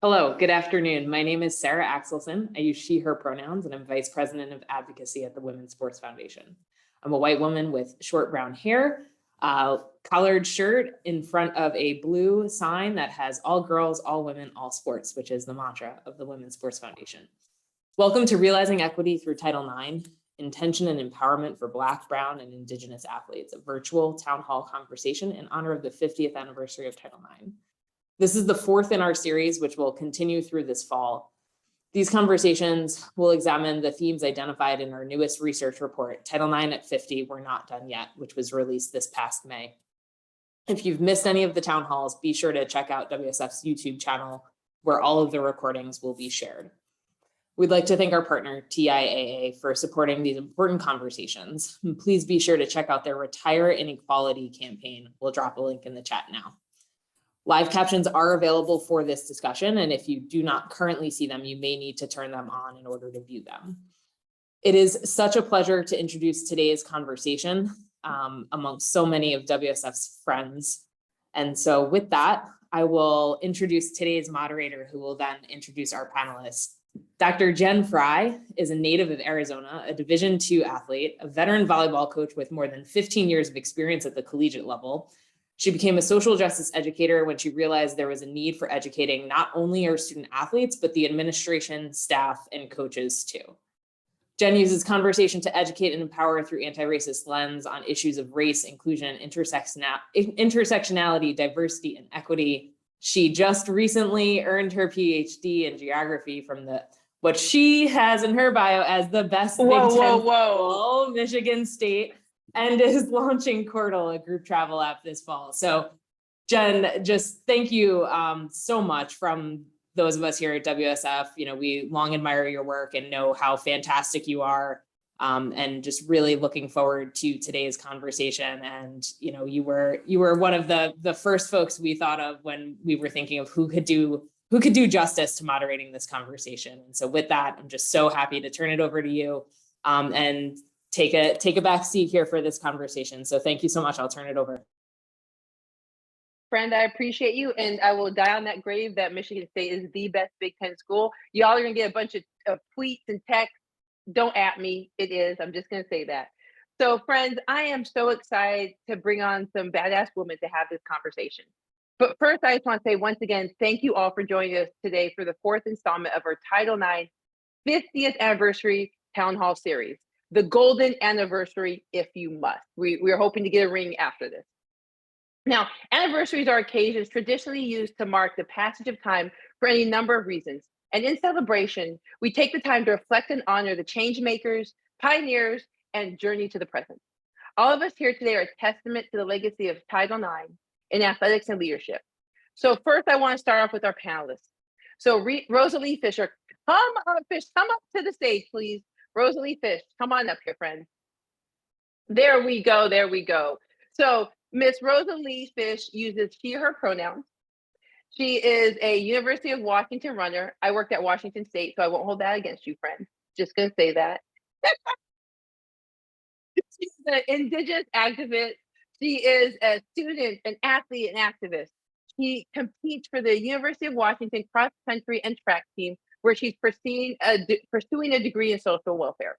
Hello, good afternoon. My name is Sarah Axelson. I use she, her pronouns, and I'm Vice President of Advocacy at the Women's Sports Foundation. I'm a white woman with short brown hair, collared shirt in front of a blue sign that has all girls, all women, all sports, which is the mantra of the Women's Sports Foundation. Welcome to Realizing Equity through Title IX, Intention and Empowerment for Black, Brown, and Indigenous Athletes, a virtual town hall conversation in honor of the 50th anniversary of Title IX. This is the fourth in our series, which will continue through this fall. These conversations will examine the themes identified in our newest research report, Title IX at 50, We're Not Done Yet, which was released this past May. If you've missed any of the town halls, be sure to check out WSF's YouTube channel, where all of the recordings will be shared. We'd like to thank our partner, TIAA, for supporting these important conversations. And please be sure to check out their Retire Inequality campaign. We'll drop a link in the chat now. Live captions are available for this discussion, and if you do not currently see them, you may need to turn them on in order to view them. It is such a pleasure to introduce today's conversation amongst so many of WSF's friends. And so with that, I will introduce today's moderator, who will then introduce our panelists. Dr. Jen Fry is a native of Arizona, a Division II athlete, a veteran volleyball coach with more than 15 years of experience at the collegiate level. She became a social justice educator when she realized there was a need for educating not only our student athletes, but the administration, staff, and coaches too. Jen uses conversation to educate and empower through anti-racist lens on issues of race, inclusion, intersectionality, diversity, and equity. She just recently earned her PhD in geography from what she has in her bio as the best Big Ten school, Michigan State, and is launching Cordal, a group travel app, this fall. So Jen, just thank you so much from those of us here at WSF. You know, we long admire your work and know how fantastic you are, and just really looking forward to today's conversation. And, you know, you were one of the first folks we thought of when we were thinking of who could do justice to moderating this conversation. And so with that, I'm just so happy to turn it over to you and take a back seat here for this conversation. So thank you so much. I'll turn it over. Friend, I appreciate you, and I will die on that grave that Michigan State is the best Big Ten school. Y'all are gonna get a bunch of tweets and texts. Don't at me, it is. I'm just gonna say that. So friends, I am so excited to bring on some badass women to have this conversation. But first, I just want to say once again, thank you all for joining us today for the fourth installment of our Title IX 50th anniversary town hall series. The golden anniversary, if you must. We are hoping to get a ring after this. Now, anniversaries are occasions traditionally used to mark the passage of time for any number of reasons. And in celebration, we take the time to reflect and honor the change makers, pioneers, and journey to the present. All of us here today are a testament to the legacy of Title IX in athletics and leadership. So first, I want to start off with our panelists. So Rosalie Fisher, come up to the stage, please. Rosalie Fish, come on up here, friend. There we go. So Miss Rosalie Fish uses she, her pronouns. She is a University of Washington runner. I worked at Washington State, so I won't hold that against you, friend. Just gonna say that. She's an Indigenous activist. She is a student, an athlete, an activist. She competes for the University of Washington cross country and track team, where she's pursuing a degree in social welfare.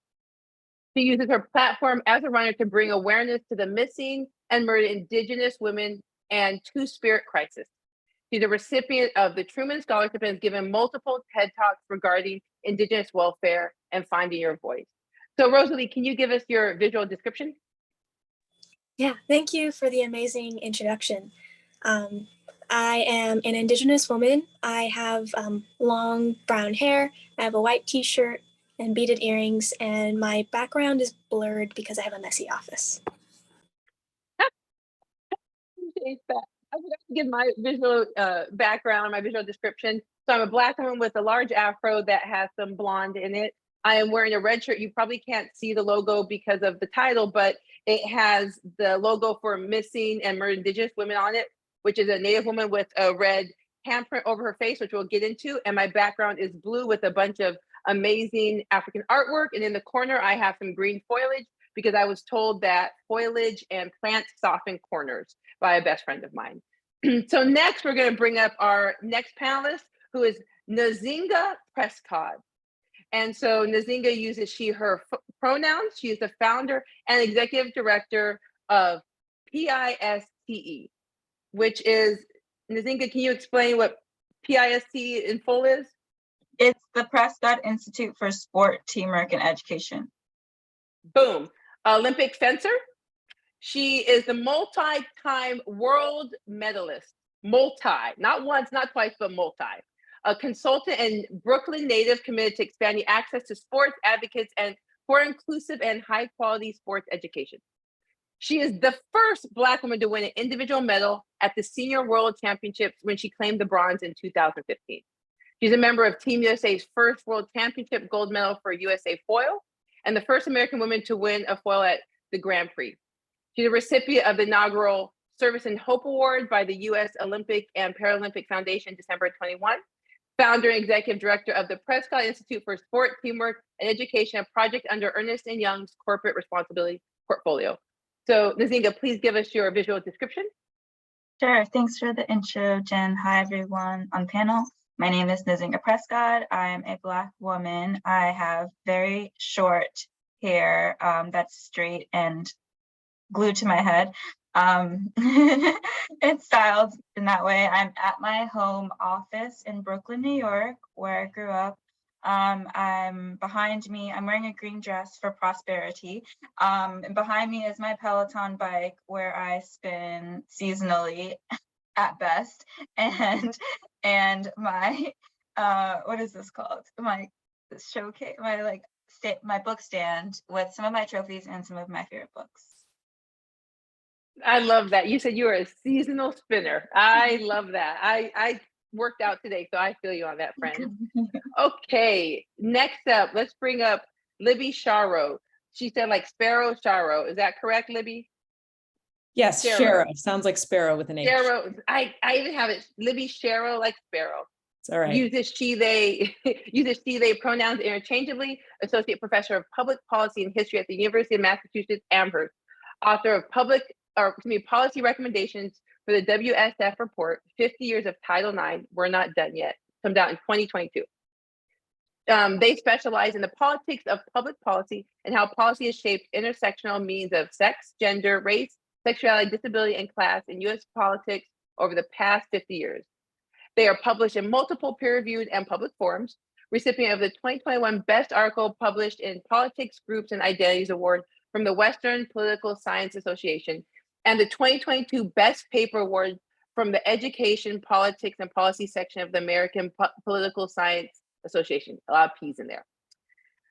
She uses her platform as a runner to bring awareness to the missing and murdered Indigenous women and Two-Spirit crisis. She's a recipient of the Truman Scholarship and has given multiple TED Talks regarding Indigenous welfare and finding your voice. So Rosalie, can you give us your visual description? Yeah, thank you for the amazing introduction. I am an Indigenous woman. I have long brown hair. I have a white t-shirt and beaded earrings, and my background is blurred because I have a messy office. I forgot to give my visual background, my visual description. So I'm a Black woman with a large afro that has some blonde in it. I am wearing a red shirt. You probably can't see the logo because of the title, but it has the logo for Missing and Murdered Indigenous Women on it, which is a Native woman with a red handprint over her face, which we'll get into. And my background is blue with a bunch of amazing African artwork. And in the corner, I have some green foliage because I was told that foliage and plants soften corners by a best friend of mine. So next, we're going to bring up our next panelist, who is Nzinga Prescott. And so Nzinga uses she, her pronouns. She is the founder and executive director of PISTE, which is, Nzinga, can you explain what PIST in full is? It's the Prescott Institute for Sport, Teamwork, and Education. Boom. Olympic fencer. She is the multi-time world medalist. Not once, not twice, but multi. A consultant and Brooklyn native committed to expanding access to sports advocates and for inclusive and high quality sports education. She is the first Black woman to win an individual medal at the Senior World Championships when she claimed the bronze in 2015. She's a member of Team USA's first World Championship gold medal for USA foil and the first American woman to win a foil at the Grand Prix. She's a recipient of the inaugural Service and Hope Award by the U.S. Olympic and Paralympic Foundation, December 21. Founder and executive director of the Prescott Institute for Sport, Teamwork, and Education, a project under Ernst & Young's corporate responsibility portfolio. So Nzinga, please give us your visual description. Sure, thanks for the intro, Jen. Hi, everyone on panel. My name is Nzinga Prescott. I'm a Black woman. I have very short hair that's straight and glued to my head. It's styled in that way. I'm at my home office in Brooklyn, New York, where I grew up. I'm behind me, I'm wearing a green dress for prosperity. And behind me is my Peloton bike where I spin seasonally at best. And my, what is this called? My showcase, my book stand with some of my trophies and some of my favorite books. I love that. You said you were a seasonal spinner. I love that. I worked out today, so I feel you on that, friend. Okay, next up, let's bring up Libby Sharo. She said like Sparrow Sharo. Is that correct, Libby? Yes, Sharo. Sounds like sparrow with an H. Sharo. I even have it. Libby Sharo, like Sparrow. It's all right. Uses she, they pronouns interchangeably. Associate professor of public policy and history at the University of Massachusetts Amherst. Author of policy recommendations for the WSF report, 50 years of Title IX, we're not done yet, comes out in 2022. They specialize in the politics of public policy and how policy has shaped intersectional means of sex, gender, race, sexuality, disability, and class in US politics over the past 50 years. They are published in multiple peer-reviewed and public forums, recipient of the 2021 Best Article published in Politics, Groups, and Identities Award from the Western Political Science Association, and the 2022 Best Paper Award from the Education, Politics, and Policy section of the American Political Science Association. A lot of P's in there.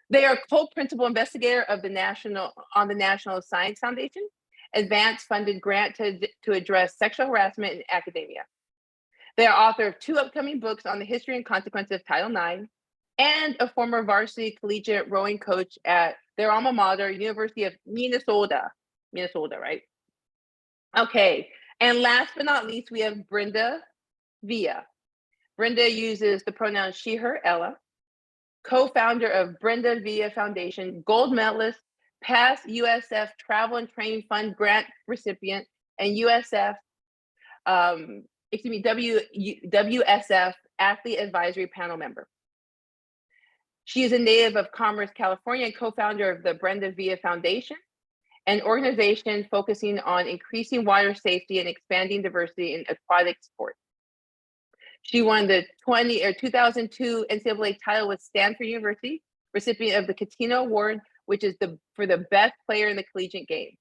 They are co-principal investigator of the National Science Foundation, advance funded grant to address sexual harassment in academia. They are author of 2 upcoming books on the history and consequences of Title IX, and a former varsity collegiate rowing coach at their alma mater, University of Minnesota, right? Okay, and last but not least, we have Brenda Villa. Brenda uses the pronouns she, her, Ella, co-founder of Brenda Villa Foundation, gold medalist, past USF Travel and Training Fund grant recipient, and WSF Athlete Advisory Panel member. She is a native of Commerce, California, and co-founder of the Brenda Villa Foundation, an organization focusing on increasing water safety and expanding diversity in aquatic sports. She won the 2002 NCAA title with Stanford University, recipient of the Catino Award, which is for the best player in the collegiate game.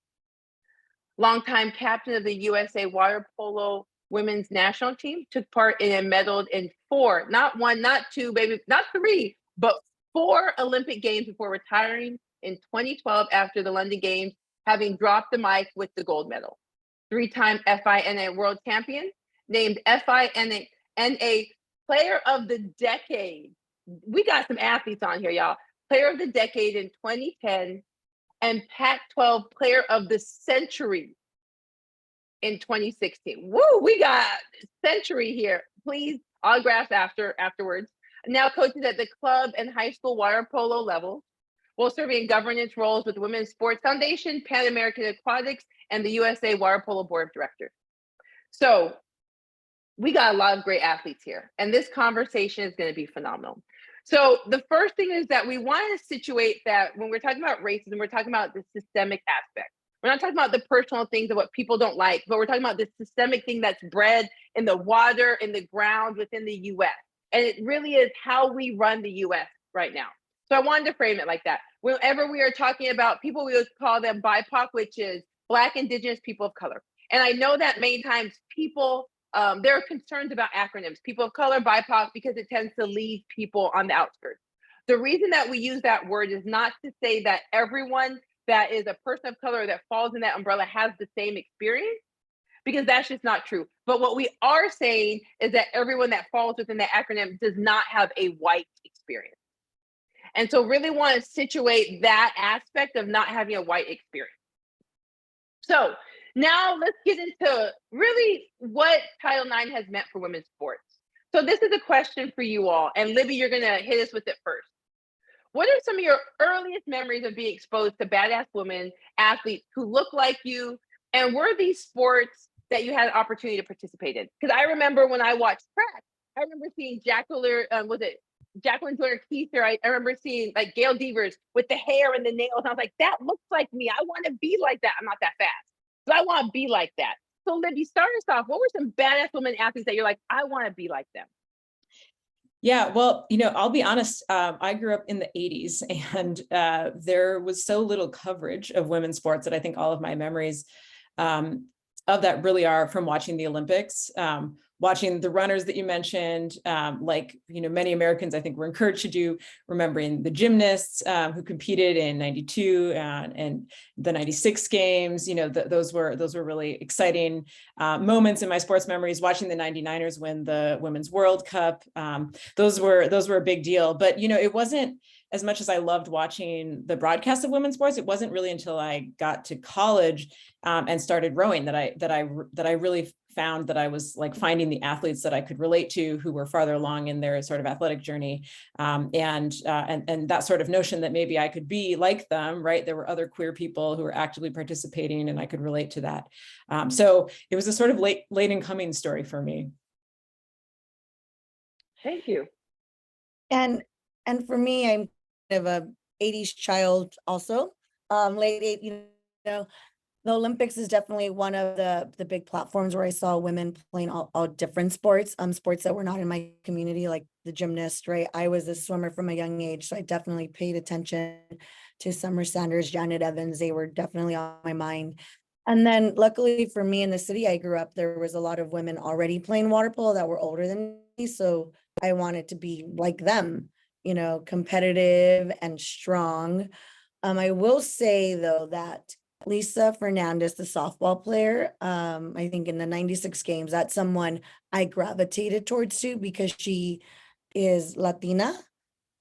Longtime captain of the USA water polo women's national team, took part in and medaled in 4, not 1, not 2, baby, not 3, but 4 Olympic Games before retiring in 2012 after the London Games, having dropped the mic with the gold medal. 3-time FINA world champion, named FINA Player of the Decade. We got some athletes on here, y'all. Player of the Decade in 2010, and Pac-12 Player of the Century in 2016. Woo, we got century here. Please, autographs afterwards. Now coaches at the club and high school water polo level, while serving in governance roles with the Women's Sports Foundation, Pan American Aquatics, and the USA Water Polo Board of Directors. So we got a lot of great athletes here, and this conversation is going to be phenomenal. So the first thing is that we want to situate that when we're talking about racism, we're talking about the systemic aspect. We're not talking about the personal things of what people don't like, but we're talking about the systemic thing that's bred in the water, in the ground within the US. And it really is how we run the US right now. So I wanted to frame it like that. Whenever we are talking about people, we would call them BIPOC, which is Black, Indigenous, people of color. And I know that many times people, there are concerns about acronyms, people of color, BIPOC, because it tends to leave people on the outskirts. The reason that we use that word is not to say that everyone that is a person of color that falls in that umbrella has the same experience, because that's just not true. But what we are saying is that everyone that falls within that acronym does not have a white experience. And so really want to situate that aspect of not having a white experience. So now let's get into really what Title IX has meant for women's sports. So this is a question for you all. And Libby, you're going to hit us with it first. What are some of your earliest memories of being exposed to badass women athletes who look like you? And were these sports that you had an opportunity to participate in? Because I remember when I watched track, I remember seeing Jacqueline Turner Keiser. I remember seeing like Gail Devers with the hair and the nails. I was like, that looks like me. I want to be like that. I'm not that fast, but I want to be like that. So Libby, start us off. What were some badass women athletes that you're like, I want to be like them? Yeah, well, I'll be honest, I grew up in the 80s and there was so little coverage of women's sports that I think all of my memories of that really are from watching the Olympics, watching the runners that you mentioned, many Americans I think were encouraged to do, remembering the gymnasts who competed in 92 and the 96 games, those were really exciting moments in my sports memories, watching the 99ers win the Women's World Cup. Those were a big deal, but it wasn't as much as I loved watching the broadcast of women's sports. It wasn't really until I got to college and started rowing that I really found that I was like finding the athletes that I could relate to who were farther along in their sort of athletic journey. And that sort of notion that maybe I could be like them, right? There were other queer people who were actively participating and I could relate to that. So it was a sort of late in coming story for me. Thank you. And for me, I'm kind of a 80s child also. Late 80s, the Olympics is definitely one of the big platforms where I saw women playing all different sports, sports that were not in my community, like the gymnast, right? I was a swimmer from a young age, so I definitely paid attention to Summer Sanders, Janet Evans. They were definitely on my mind. And then luckily for me in the city I grew up, there was a lot of women already playing water polo that were older than me. So I wanted to be like them, competitive and strong. I will say though that Lisa Fernandez, the softball player, I think in the 96 games, that's someone I gravitated towards too, because she is Latina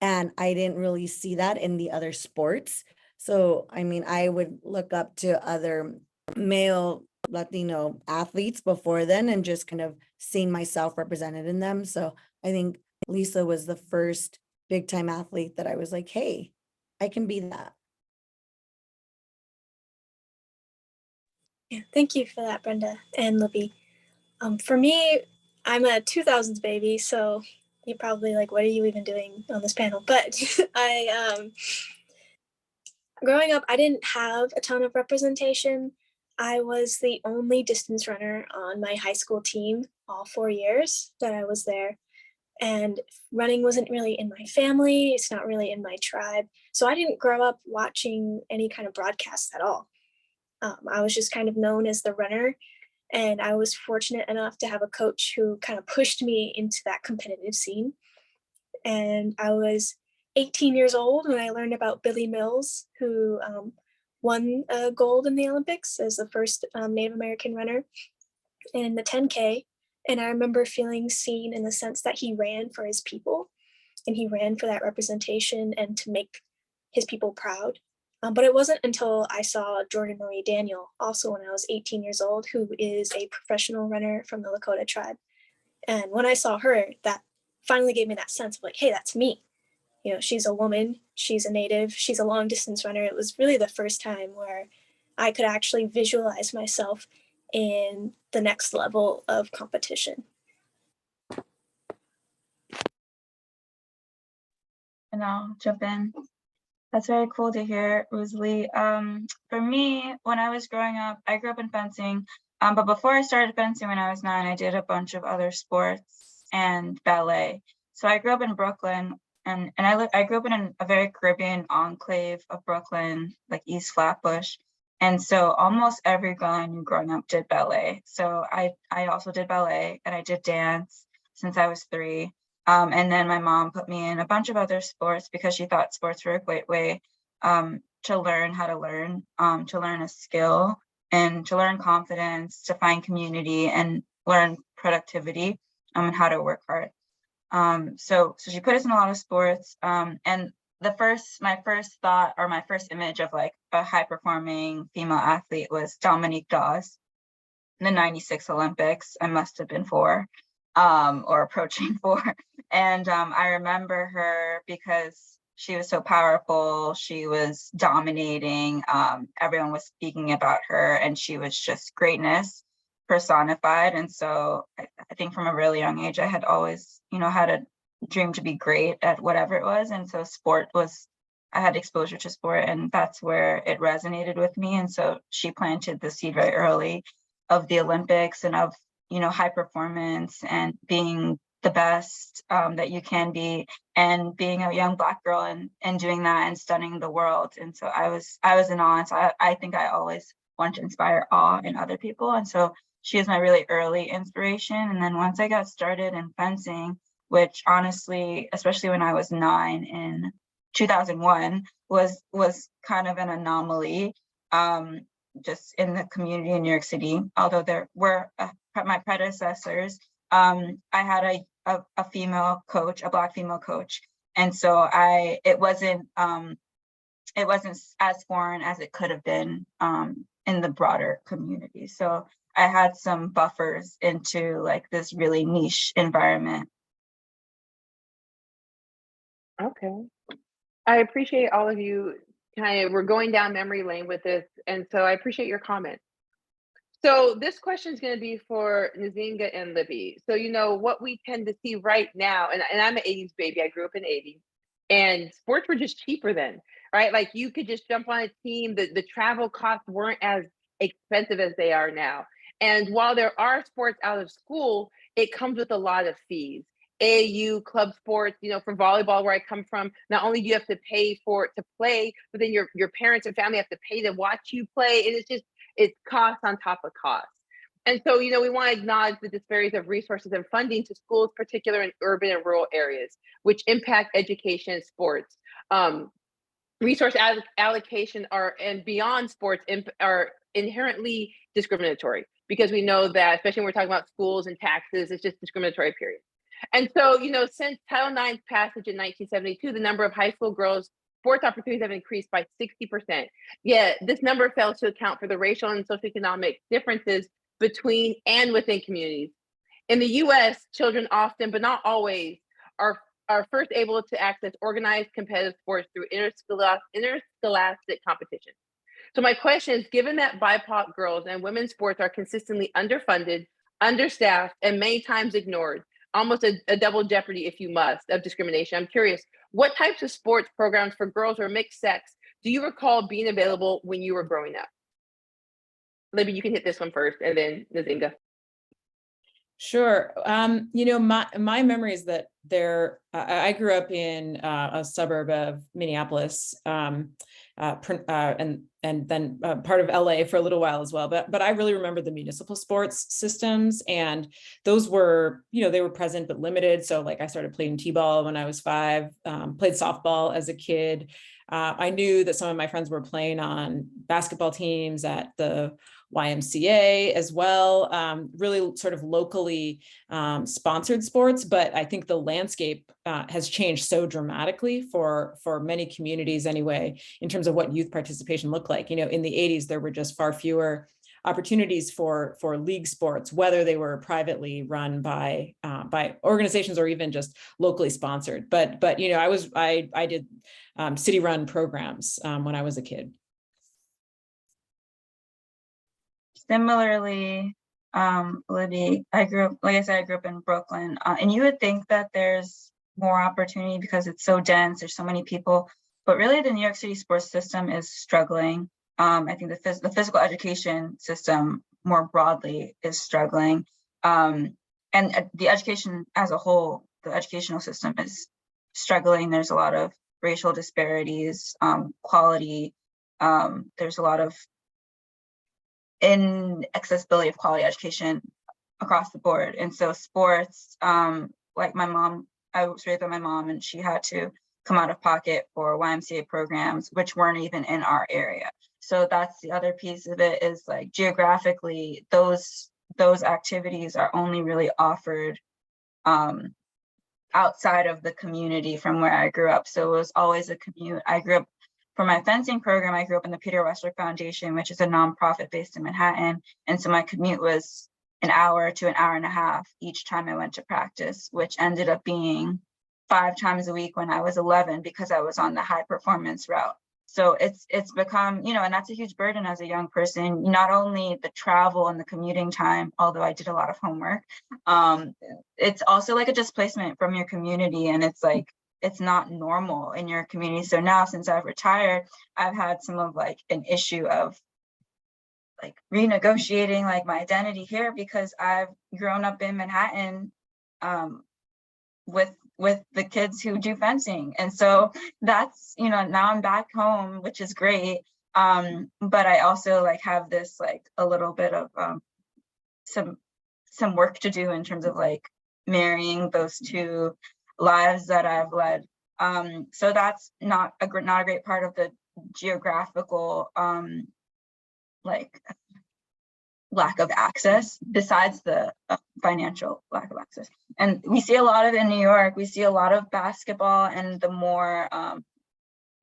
and I didn't really see that in the other sports. So, I would look up to other male Latino athletes before then and just kind of seeing myself represented in them. So I think Lisa was the first big time athlete that I was like, hey, I can be that. Yeah, thank you for that, Brenda and Libby. For me, I'm a 2000s baby, so you're probably like, what are you even doing on this panel? But growing up, I didn't have a ton of representation. I was the only distance runner on my high school team all 4 years that I was there. And running wasn't really in my family. It's not really in my tribe. So I didn't grow up watching any kind of broadcasts at all. I was just kind of known as the runner. And I was fortunate enough to have a coach who kind of pushed me into that competitive scene. And I was 18 years old when I learned about Billy Mills, who won gold in the Olympics as the first Native American runner in the 10K. And I remember feeling seen in the sense that he ran for his people and he ran for that representation and to make his people proud. But it wasn't until I saw Jordan Marie Daniel, also when I was 18 years old, who is a professional runner from the Lakota tribe. And when I saw her, that finally gave me that sense of like, hey, that's me. She's a woman, she's a native, she's a long distance runner. It was really the first time where I could actually visualize myself in the next level of competition. and I'll jump in. That's very cool to hear, Rosalie. For me, when I was growing up, I grew up in fencing. But before I started fencing when I was 9, I did a bunch of other sports and ballet. So I grew up in Brooklyn, and I grew up in a very Caribbean enclave of Brooklyn, like East Flatbush. And so almost every girl I knew growing up did ballet. So I also did ballet, and I did dance since I was 3. And then my mom put me in a bunch of other sports because she thought sports were a great way to learn how to learn a skill, and to learn confidence, to find community, and learn productivity, and how to work hard. So she put us in a lot of sports. And my first thought, or my first image of like a high performing female athlete, was Dominique Dawes in the 96 Olympics. I must have been 4, or approaching 4. And I remember her because she was so powerful. She was dominating. Everyone was speaking about her, and she was just greatness personified. And so I think from a really young age, I had always, had a dream to be great at whatever it was. And so I had exposure to sport, and that's where it resonated with me. And so she planted the seed very early of the Olympics, and of, high performance, and being the best that you can be, and being a young Black girl and doing that and stunning the world. And so I was in awe. And so I think I always want to inspire awe in other people. And so she is my really early inspiration. And then once I got started in fencing, which honestly, especially when I was 9 in 2001, was kind of an anomaly, just in the community in New York City. Although there were my predecessors, I had a female coach, a Black female coach, and so it wasn't as foreign as it could have been in the broader community. So I had some buffers into like this really niche environment. Okay. I appreciate all of you. We're going down memory lane with this. And so I appreciate your comments. So this question is going to be for Nzinga and Libby. So, what we tend to see right now, and I'm an 80s baby, I grew up in the 80s, and sports were just cheaper then, right? Like you could just jump on a team. The travel costs weren't as expensive as they are now. And while there are sports out of school, it comes with a lot of fees. AAU, club sports, for volleyball, where I come from, not only do you have to pay for it to play, but then your parents and family have to pay to watch you play. And it's cost on top of cost. And so, we want to acknowledge the disparities of resources and funding to schools, particularly in urban and rural areas, which impact education and sports. Resource allocation and beyond sports are inherently discriminatory, because we know that, especially when we're talking about schools and taxes, it's just discriminatory, period. And so, since Title IX's passage in 1972, the number of high school girls' sports opportunities have increased by 60%. Yet this number fails to account for the racial and socioeconomic differences between and within communities. In the US, children often, but not always, are first able to access organized competitive sports through interscholastic competition. So my question is, given that BIPOC girls and women's sports are consistently underfunded, understaffed, and many times ignored, almost a double jeopardy, if you must, of discrimination, I'm curious, what types of sports programs for girls or mixed sex do you recall being available when you were growing up? Libby, you can hit this one first, and then Nzinga. Sure. My memory is that I grew up in a suburb of Minneapolis, and then part of LA for a little while as well. But I really remember the municipal sports systems, and those were, they were present but limited. So like I started playing t-ball when I was 5, played softball as a kid. I knew that some of my friends were playing on basketball teams at the YMCA as well, really sort of locally sponsored sports. But I think the landscape has changed so dramatically for many communities anyway, in terms of what youth participation looked like. In the 80s, there were just far fewer opportunities for league sports, whether they were privately run by organizations or even just locally sponsored. But I did city run programs when I was a kid. Similarly, Libby, like I said, I grew up in Brooklyn, and you would think that there's more opportunity because it's so dense, there's so many people, but really the New York City sports system is struggling. I think the physical education system more broadly is struggling. And the education as a whole, the educational system is struggling. There's a lot of racial disparities, quality, there's a lot of inaccessibility of quality education across the board. And so sports, like my mom, I was raised by my mom and she had to come out of pocket for YMCA programs, which weren't even in our area. So that's the other piece of it, is like geographically, those activities are only really offered outside of the community from where I grew up. So it was always a commute. I grew up, for my fencing program, I grew up in the Peter Westbrook Foundation, which is a nonprofit based in Manhattan. And so my commute was an hour to an hour and a half each time I went to practice, which ended up being 5 times a week when I was 11 because I was on the high performance route. So it's become, you know, and that's a huge burden as a young person, not only the travel and the commuting time, although I did a lot of homework, it's also like a displacement from your community, and it's like, it's not normal in your community. So now since I've retired, I've had some of like an issue of like renegotiating like my identity here, because I've grown up in Manhattan with the kids who do fencing. And so that's, you know, now I'm back home, which is great. But I also like have this like a little bit of some work to do in terms of like marrying those two lives that I've led. So that's not a great part of the geographical like lack of access, besides the financial lack of access. And we see a lot of it in New York. We see a lot of basketball and the more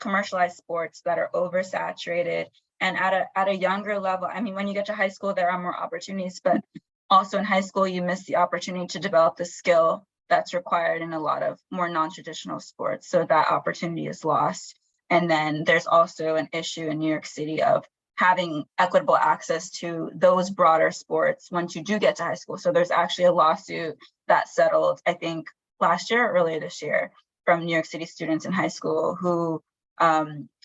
commercialized sports that are oversaturated. And at a younger level, I mean, when you get to high school, there are more opportunities, but also in high school, you miss the opportunity to develop the skill that's required in a lot of more non-traditional sports. So that opportunity is lost. And then there's also an issue in New York City of having equitable access to those broader sports once you do get to high school. So there's actually a lawsuit that settled, I think last year or earlier this year, from New York City students in high school who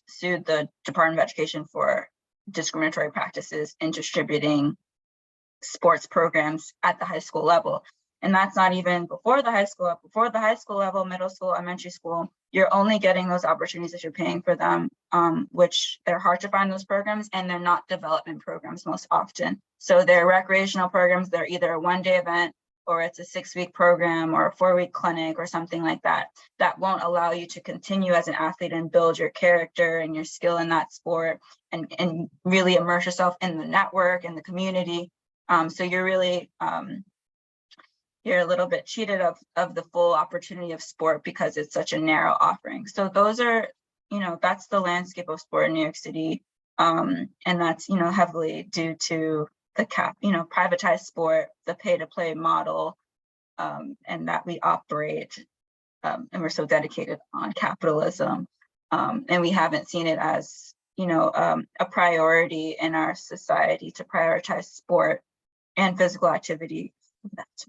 sued the Department of Education for discriminatory practices in distributing sports programs at the high school level. And that's not even before the high school. Before the high school level, middle school, elementary school, you're only getting those opportunities if you're paying for them, which they're hard to find those programs, and they're not development programs most often. So they're recreational programs. They're either a one-day event, or it's a 6-week program or a 4-week clinic or something like that, that won't allow you to continue as an athlete and build your character and your skill in that sport and really immerse yourself in the network and the community. So you're really, you're a little bit cheated of the full opportunity of sport because it's such a narrow offering. So those are, you know, that's the landscape of sport in New York City. And that's, you know, heavily due to the privatized sport, the pay-to-play model, and that we operate, and we're so dedicated on capitalism. And we haven't seen it as, you know, a priority in our society to prioritize sport and physical activity. That's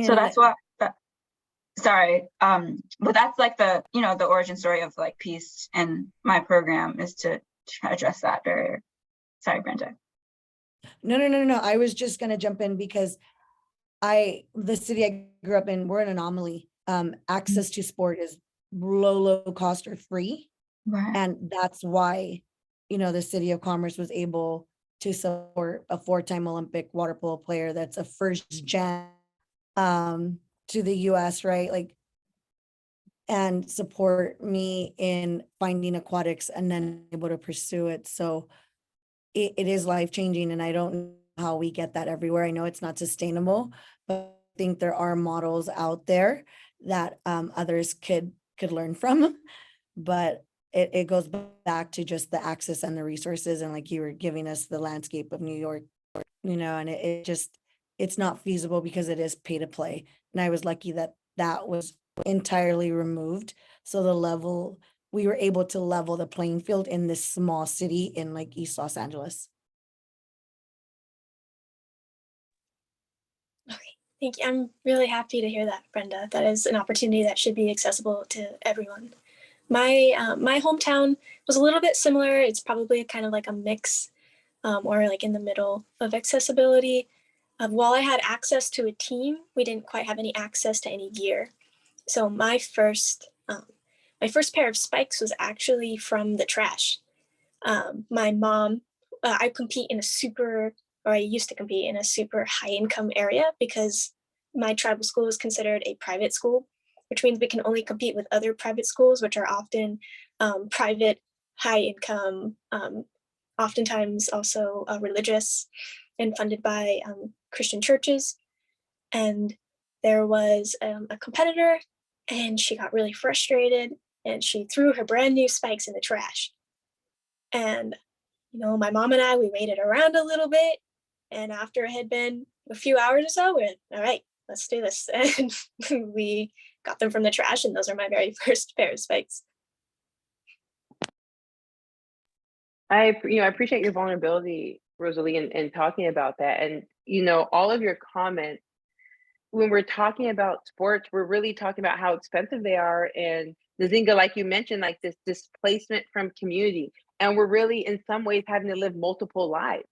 so that's why, sorry, but that's like the, you know, the origin story of like Peace and my program is to address that barrier. Sorry, Brenda. No. I was just gonna jump in because the city I grew up in, we're an anomaly. Access to sport is low cost or free. Right. And that's why, you know, the city of Commerce was able to support a 4-time Olympic water polo player that's a first gen to the US, right? Like, and support me in finding aquatics and then able to pursue it. So it is life-changing, and I don't know how we get that everywhere. I know it's not sustainable, but I think there are models out there that others could learn from. But it goes back to just the access and the resources, and like you were giving us the landscape of New York, you know, and it's not feasible because it is pay to play. And I was lucky that was entirely removed. So we were able to level the playing field in this small city in like East Los Angeles. Thank you. I'm really happy to hear that, Brenda. That is an opportunity that should be accessible to everyone. My hometown was a little bit similar. It's probably kind of like a mix, or like in the middle of accessibility. While I had access to a team, we didn't quite have any access to any gear. So my first pair of spikes was actually from the trash. My mom, I compete in a super, or I used to compete in a super high income area because my tribal school is considered a private school, which means we can only compete with other private schools, which are often private, high income, oftentimes also religious and funded by Christian churches. And there was a competitor, and she got really frustrated and she threw her brand new spikes in the trash. And, my mom and I, we waited around a little bit. And after it had been a few hours or so, we're all right, let's do this. And we got them from the trash. And those are my very first pair of spikes. I appreciate your vulnerability, Rosalie, in talking about that. And, all of your comments, when we're talking about sports, we're really talking about how expensive they are. And Nzinga, like you mentioned, like this displacement from community. And we're really, in some ways, having to live multiple lives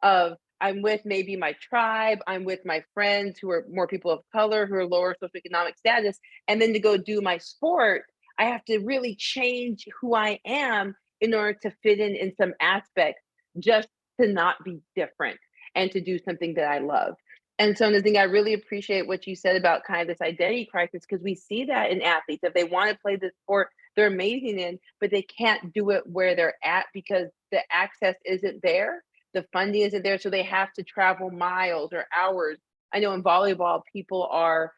of I'm with maybe my tribe, I'm with my friends who are more people of color, who are lower socioeconomic status. And then to go do my sport, I have to really change who I am in order to fit in some aspects, just to not be different and to do something that I love. And so, Nzinga, I really appreciate what you said about kind of this identity crisis, because we see that in athletes. If they want to play this sport, they're amazing in, but they can't do it where they're at because the access isn't there, the funding isn't there, so they have to travel miles or hours. I know in volleyball, people are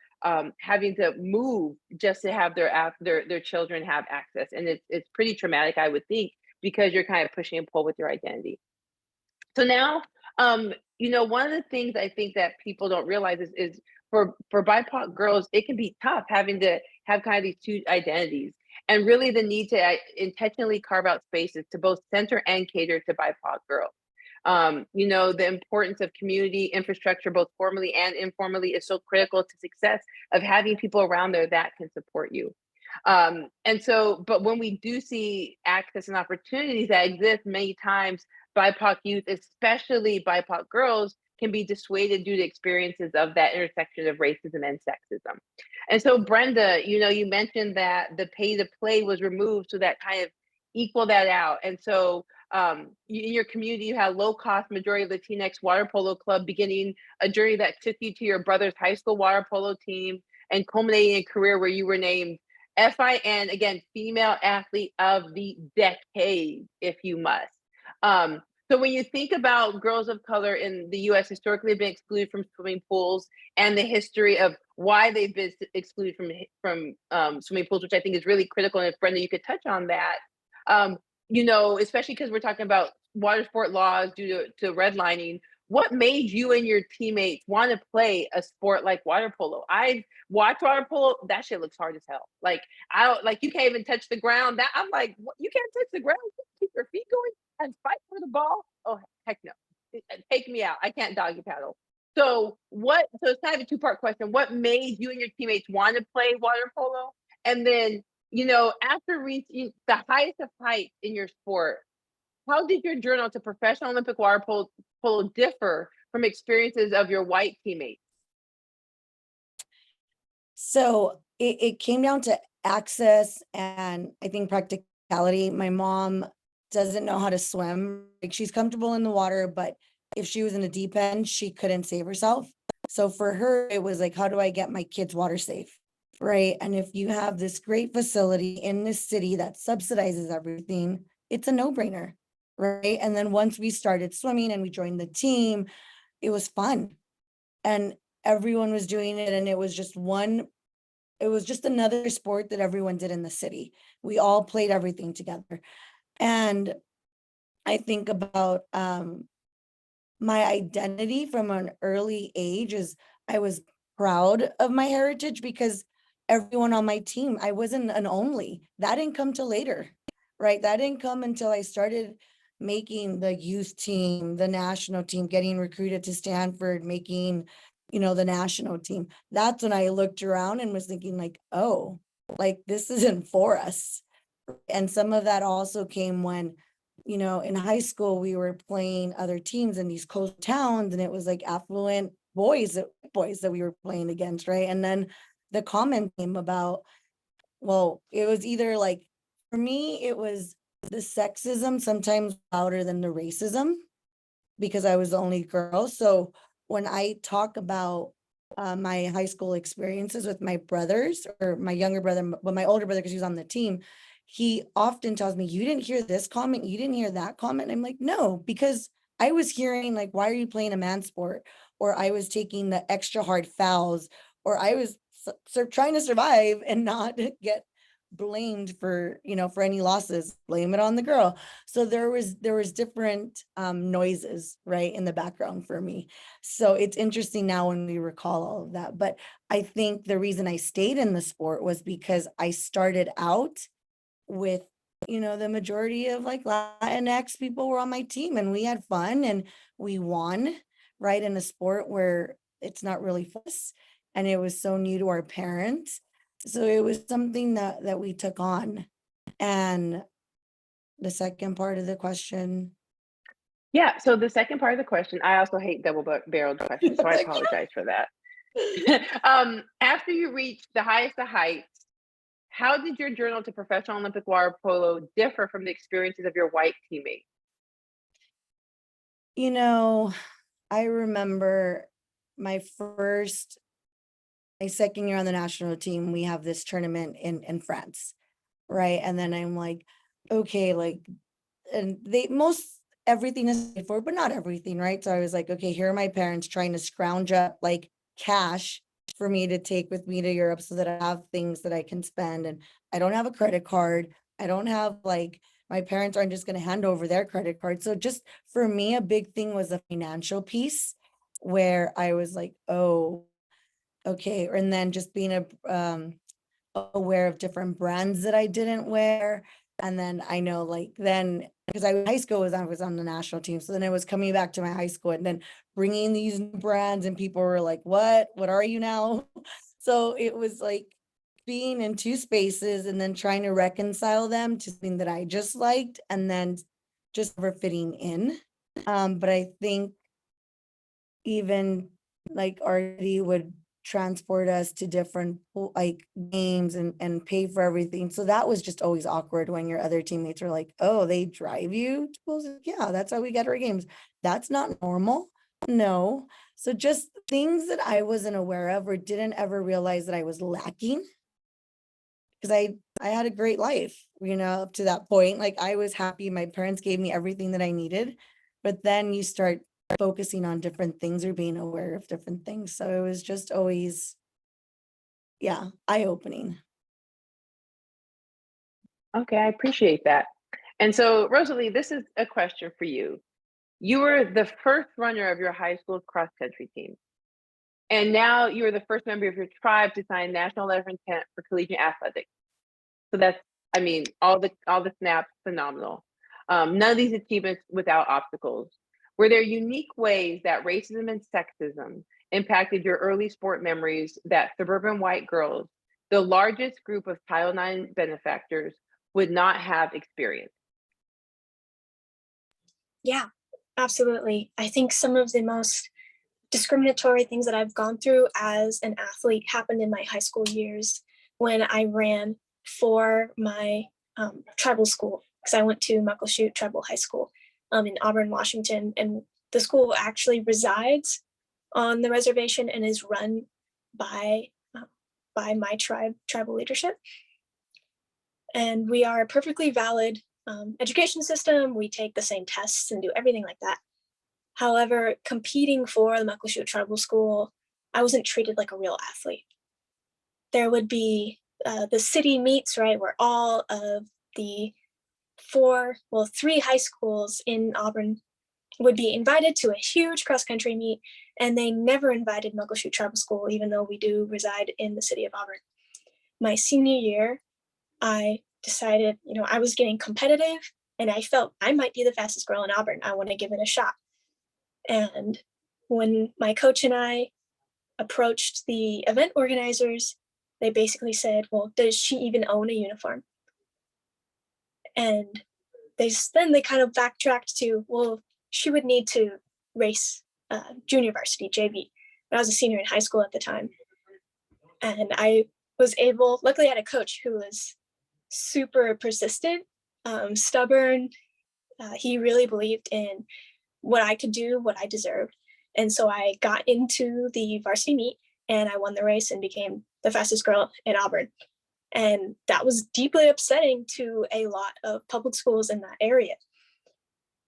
having to move just to have their children have access, and it's pretty traumatic, I would think, because you're kind of pushing and pull with your identity. So now, one of the things I think that people don't realize is for BIPOC girls, it can be tough having to have kind of these two identities, and really the need to intentionally carve out spaces to both center and cater to BIPOC girls. The importance of community infrastructure, both formally and informally, is so critical to success of having people around there that can support you. But when we do see access and opportunities that exist, many times BIPOC youth, especially BIPOC girls, can be dissuaded due to experiences of that intersection of racism and sexism. And so, Brenda, you mentioned that the pay to play was removed, so that kind of equal that out. And so in your community, you had low-cost majority Latinx water polo club, beginning a journey that took you to your brother's high school water polo team and culminating a career where you were named FIN, again, Female Athlete of the Decade, if you must. So when you think about girls of color in the US historically have been excluded from swimming pools, and the history of why they've been excluded from swimming pools, which I think is really critical, and if Brenda, you could touch on that, especially because we're talking about water sport laws due to redlining. What made you and your teammates want to play a sport like water polo? I've watched water polo. That shit looks hard as hell. Like, you can't even touch the ground. That I'm like, what? You can't touch the ground. Keep your feet going and fight for the ball. Oh, heck no. Take me out. I can't doggy paddle. So it's kind of a two-part question. What made you and your teammates want to play water polo? And then, after reaching the highest of heights in your sport, how did your journey to professional Olympic water polo differ from experiences of your white teammates? So it came down to access and I think practicality. My mom doesn't know how to swim. Like, she's comfortable in the water, but if she was in a deep end, she couldn't save herself. So for her, it was like, how do I get my kids water safe? Right. And if you have this great facility in this city that subsidizes everything, it's a no-brainer. Right. And then once we started swimming and we joined the team, it was fun. And everyone was doing it. And it was just another sport that everyone did in the city. We all played everything together. And I think about my identity from an early age is I was proud of my heritage because everyone on my team, I wasn't an only. That didn't come till later, right? That didn't come until I started making the youth team, the national team, getting recruited to Stanford, making, the national team. That's when I looked around and was thinking like, oh, like this isn't for us. And some of that also came when, in high school, we were playing other teams in these coastal towns, and it was like affluent boys that we were playing against, right? And then the comment came about, well, it was either like, for me, it was the sexism sometimes louder than the racism, because I was the only girl. So when I talk about my high school experiences with my brothers, or my younger brother, but my older brother, because he was on the team, he often tells me, you didn't hear this comment, you didn't hear that comment. I'm like, no, because I was hearing like, why are you playing a man sport? Or I was taking the extra hard fouls, or I was trying to survive and not get blamed for any losses. Blame it on the girl. So there was different noises, right, in the background for me. So it's interesting now when we recall all of that. But I think the reason I stayed in the sport was because I started out with the majority of like Latinx people were on my team, and we had fun and we won, right, in a sport where it's not really for us, and it was so new to our parents. So it was something that we took on. And the second part of the question. Yeah, so the second part of the question, I also hate double-barreled questions, so I apologize for that. After you reached the highest of heights, how did your journey to professional Olympic water polo differ from the experiences of your white teammates? I remember my second year on the national team, we have this tournament in France, right? And then I'm like, okay, like, and everything is paid for, but not everything, right? So I was like, okay, here are my parents trying to scrounge up like cash for me to take with me to Europe so that I have things that I can spend. And I don't have a credit card. I don't have my parents aren't just going to hand over their credit card. So just for me, a big thing was the financial piece, where I was like, oh, okay. And then just being aware of different brands that I didn't wear. And then I know because high school I was on the national team. So then it was coming back to my high school and then bringing these new brands, and people were like, what are you now? So it was like being in two spaces and then trying to reconcile them to something that I just liked, and then just never fitting in. But I think even like RD would transport us to different games and pay for everything. So that was just always awkward when your other teammates were like, oh, they drive you? Yeah, that's how we get our games. That's not normal. No. So just things that I wasn't aware of or didn't ever realize that I was lacking, because I had a great life, up to that point. Like, I was happy. My parents gave me everything that I needed, but then you start focusing on different things or being aware of different things. So it was just always, eye-opening. Okay, I appreciate that. And so, Rosalie, this is a question for you. You were the first runner of your high school cross-country team. And now you are the first member of your tribe to sign national letter of intent for collegiate athletics. So that's, all the snaps, phenomenal. None of these achievements without obstacles. Were there unique ways that racism and sexism impacted your early sport memories that suburban white girls, the largest group of Title IX benefactors, would not have experienced? Yeah, absolutely. I think some of the most discriminatory things that I've gone through as an athlete happened in my high school years when I ran for my tribal school, because I went to Muckleshoot Tribal High School in Auburn, Washington, and the school actually resides on the reservation and is run by my tribal leadership. And we are a perfectly valid education system. We take the same tests and do everything like that. However, competing for the Muckleshoot Tribal School, I wasn't treated like a real athlete. There would be the city meets, right, where all of the 3 high schools in Auburn would be invited to a huge cross-country meet, and they never invited Muckleshoot Tribal School, even though we do reside in the city of Auburn. My senior year, I decided, I was getting competitive, and I felt I might be the fastest girl in Auburn. I want to give it a shot. And when my coach and I approached the event organizers, they basically said, well, does she even own a uniform? And then they kind of backtracked to, well, she would need to race junior varsity, JV. But I was a senior in high school at the time. And I was able, luckily I had a coach who was super persistent, stubborn. He really believed in what I could do, what I deserved. And so I got into the varsity meet and I won the race and became the fastest girl in Auburn. And that was deeply upsetting to a lot of public schools in that area.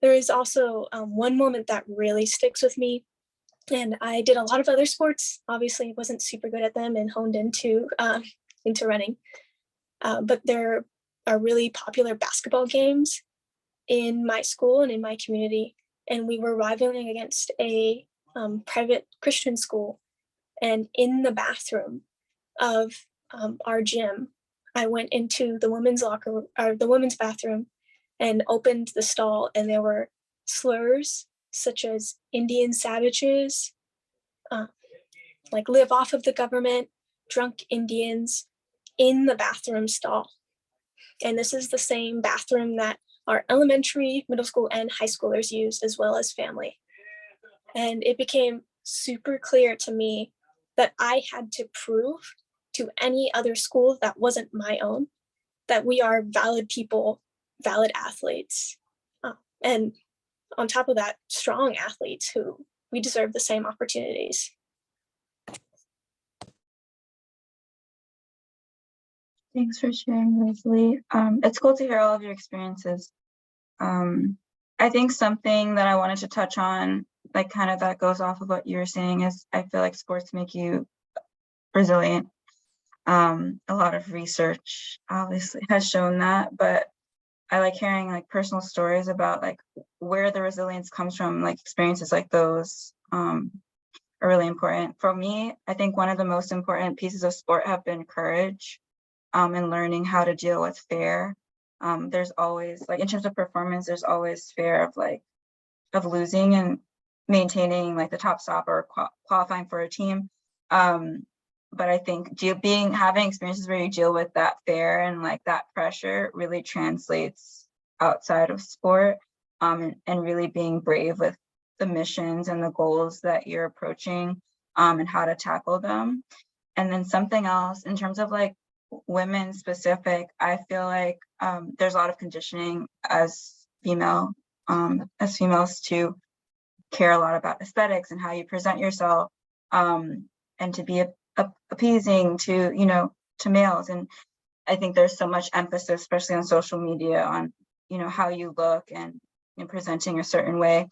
There is also one moment that really sticks with me. And I did a lot of other sports, obviously wasn't super good at them and honed into running. But there are really popular basketball games in my school and in my community. And we were rivaling against a private Christian school. And in the bathroom of our gym, I went into the women's bathroom and opened the stall, and there were slurs such as Indian savages, like live off of the government, drunk Indians in the bathroom stall. And this is the same bathroom that our elementary, middle school, and high schoolers use, as well as family. And it became super clear to me that I had to prove to any other school that wasn't my own that we are valid people, valid athletes. And on top of that, strong athletes who we deserve the same opportunities. Thanks for sharing, Leslie. It's cool to hear all of your experiences. I think something that I wanted to touch on, like kind of that goes off of what you were saying, is I feel like sports make you resilient. A lot of research obviously has shown that, but I like hearing like personal stories about like where the resilience comes from, like experiences like those are really important. For me, I think one of the most important pieces of sport have been courage and learning how to deal with fear. There's always, like in terms of performance, there's always fear of losing and maintaining like the top stop or qualifying for a team. But I think having experiences where you deal with that fear and like that pressure really translates outside of sport, and really being brave with the missions and the goals that you're approaching, and how to tackle them. And then something else in terms of like women specific, I feel like there's a lot of conditioning as females to care a lot about aesthetics and how you present yourself, and to be appeasing to males. And I think there's so much emphasis, especially on social media, on how you look and presenting a certain way.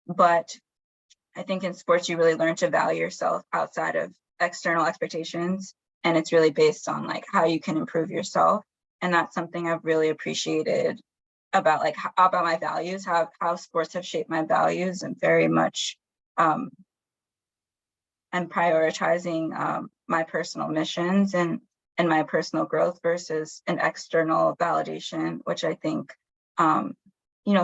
But I think in sports you really learn to value yourself outside of external expectations, and it's really based on like how you can improve yourself. And that's something I've really appreciated about about my values, how sports have shaped my values, and very much and prioritizing my personal missions and my personal growth versus an external validation, which I think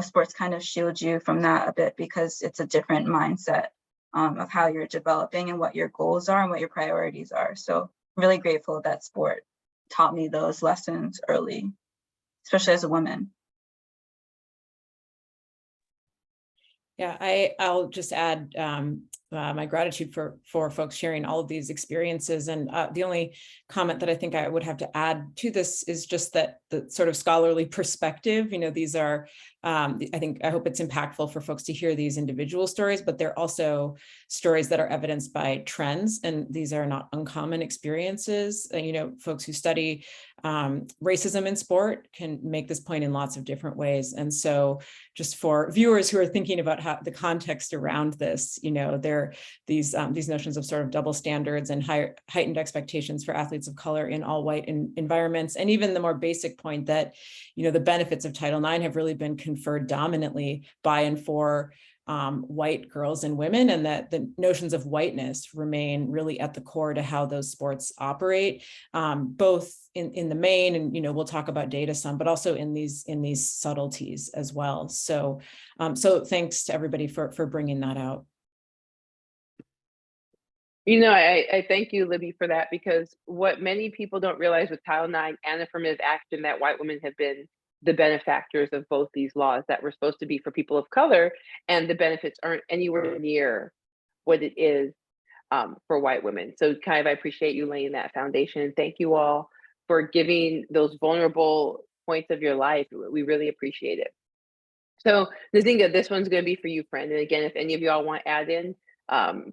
sports kind of shield you from that a bit, because it's a different mindset of how you're developing and what your goals are and what your priorities are. So really grateful that sport taught me those lessons early, especially as a woman. Yeah, I'll just add my gratitude for folks sharing all of these experiences. And the only comment that I think I would have to add to this is just that the sort of scholarly perspective, these are, I hope it's impactful for folks to hear these individual stories, but they're also stories that are evidenced by trends. And these are not uncommon experiences. Folks who study racism in sport can make this point in lots of different ways. And so just for viewers who are thinking about how the context around this, there are these notions of sort of double standards and heightened expectations for athletes of color in all white environments. And even the more basic point that, the benefits of Title IX have really been conferred dominantly by and for white girls and women, and that the notions of whiteness remain really at the core to how those sports operate, both in the main, and we'll talk about data some, but also in these subtleties as well. So so thanks to everybody for bringing that out. I thank you, Libby, for that, because what many people don't realize with Title IX and affirmative action, that white women have been the benefactors of both these laws that were supposed to be for people of color, and the benefits aren't anywhere near what it is for white women. So kind of, I appreciate you laying that foundation. Thank you all for giving those vulnerable points of your life. We really appreciate it. So Nzinga, this one's going to be for you, friend. And again, if any of y'all want to add in,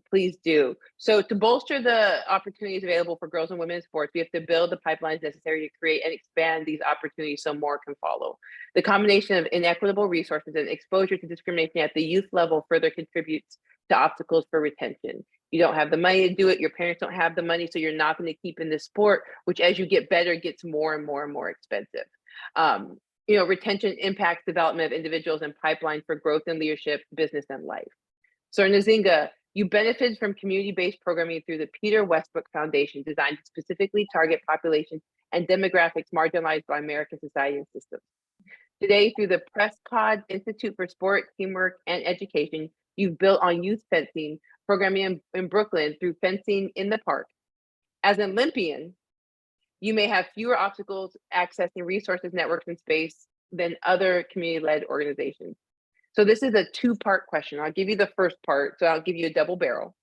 please do. So to bolster the opportunities available for girls and women in sports, we have to build the pipelines necessary to create and expand these opportunities so more can follow. The combination of inequitable resources and exposure to discrimination at the youth level further contributes to obstacles for retention. You don't have the money to do it, your parents don't have the money, so you're not going to keep in this sport, which as you get better gets more and more and more expensive. Retention impacts development of individuals and pipeline for growth in leadership, business, and life. So Nzinga, you benefited from community-based programming through the Peter Westbrook Foundation, designed to specifically target populations and demographics marginalized by American society and systems. Today, through the Prescott Institute for Sport, Teamwork, and Education, you've built on youth fencing programming in Brooklyn through fencing in the park. As an Olympian, you may have fewer obstacles accessing resources, networks, and space than other community-led organizations. So this is a two-part question. I'll give you the first part, so I'll give you a double barrel.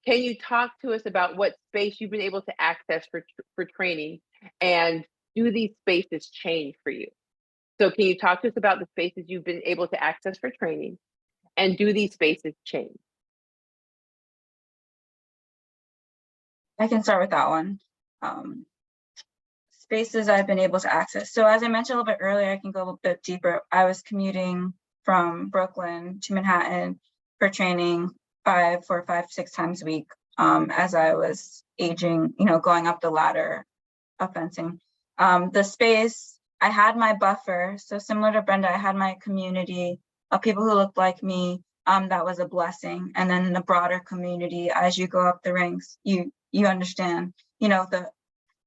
Can you talk to us about what space you've been able to access for training, and do these spaces change for you? So can you talk to us about the spaces you've been able to access for training, and do these spaces change? I can start with that one. Spaces I've been able to access. So as I mentioned a little bit earlier, I can go a little bit deeper. I was commuting from Brooklyn to Manhattan for training 5, 4, 5, 6 times a week as I was aging, going up the ladder of fencing. The space, I had my buffer. So similar to Brenda, I had my community of people who looked like me. That was a blessing. And then in the broader community, as you go up the ranks, you understand,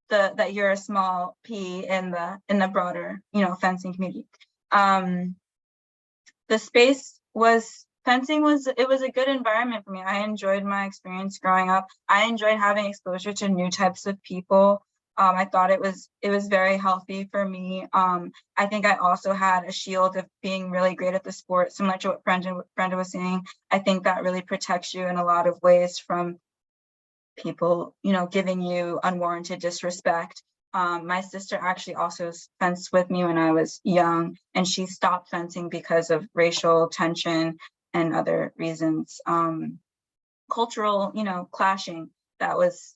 that you're a small P in the broader, fencing community. The space was, fencing was a good environment for me. I enjoyed my experience growing up. I enjoyed having exposure to new types of people. I thought it was very healthy for me. I think I also had a shield of being really great at the sport, similar to what Brenda was saying. I think that really protects you in a lot of ways from people, giving you unwarranted disrespect. My sister actually also fenced with me when I was young, and she stopped fencing because of racial tension and other reasons. Cultural, clashing, that was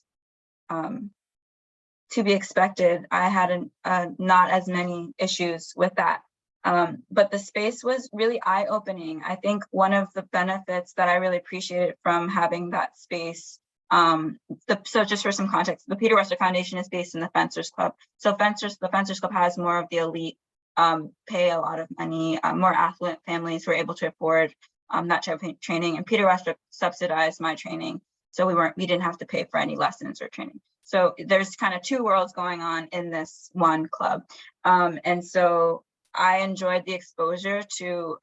to be expected. I had not as many issues with that. But the space was really eye-opening. I think one of the benefits that I really appreciated from having that space, so just for some context, the Peter Westbrook Foundation is based in the Fencers Club. So the Fencers Club has more of the elite, pay a lot of money, more affluent families who are able to afford that type of training. And Peter Westbrook subsidized my training, so we didn't have to pay for any lessons or training. So there's kind of two worlds going on in this one club. And so I enjoyed the exposure to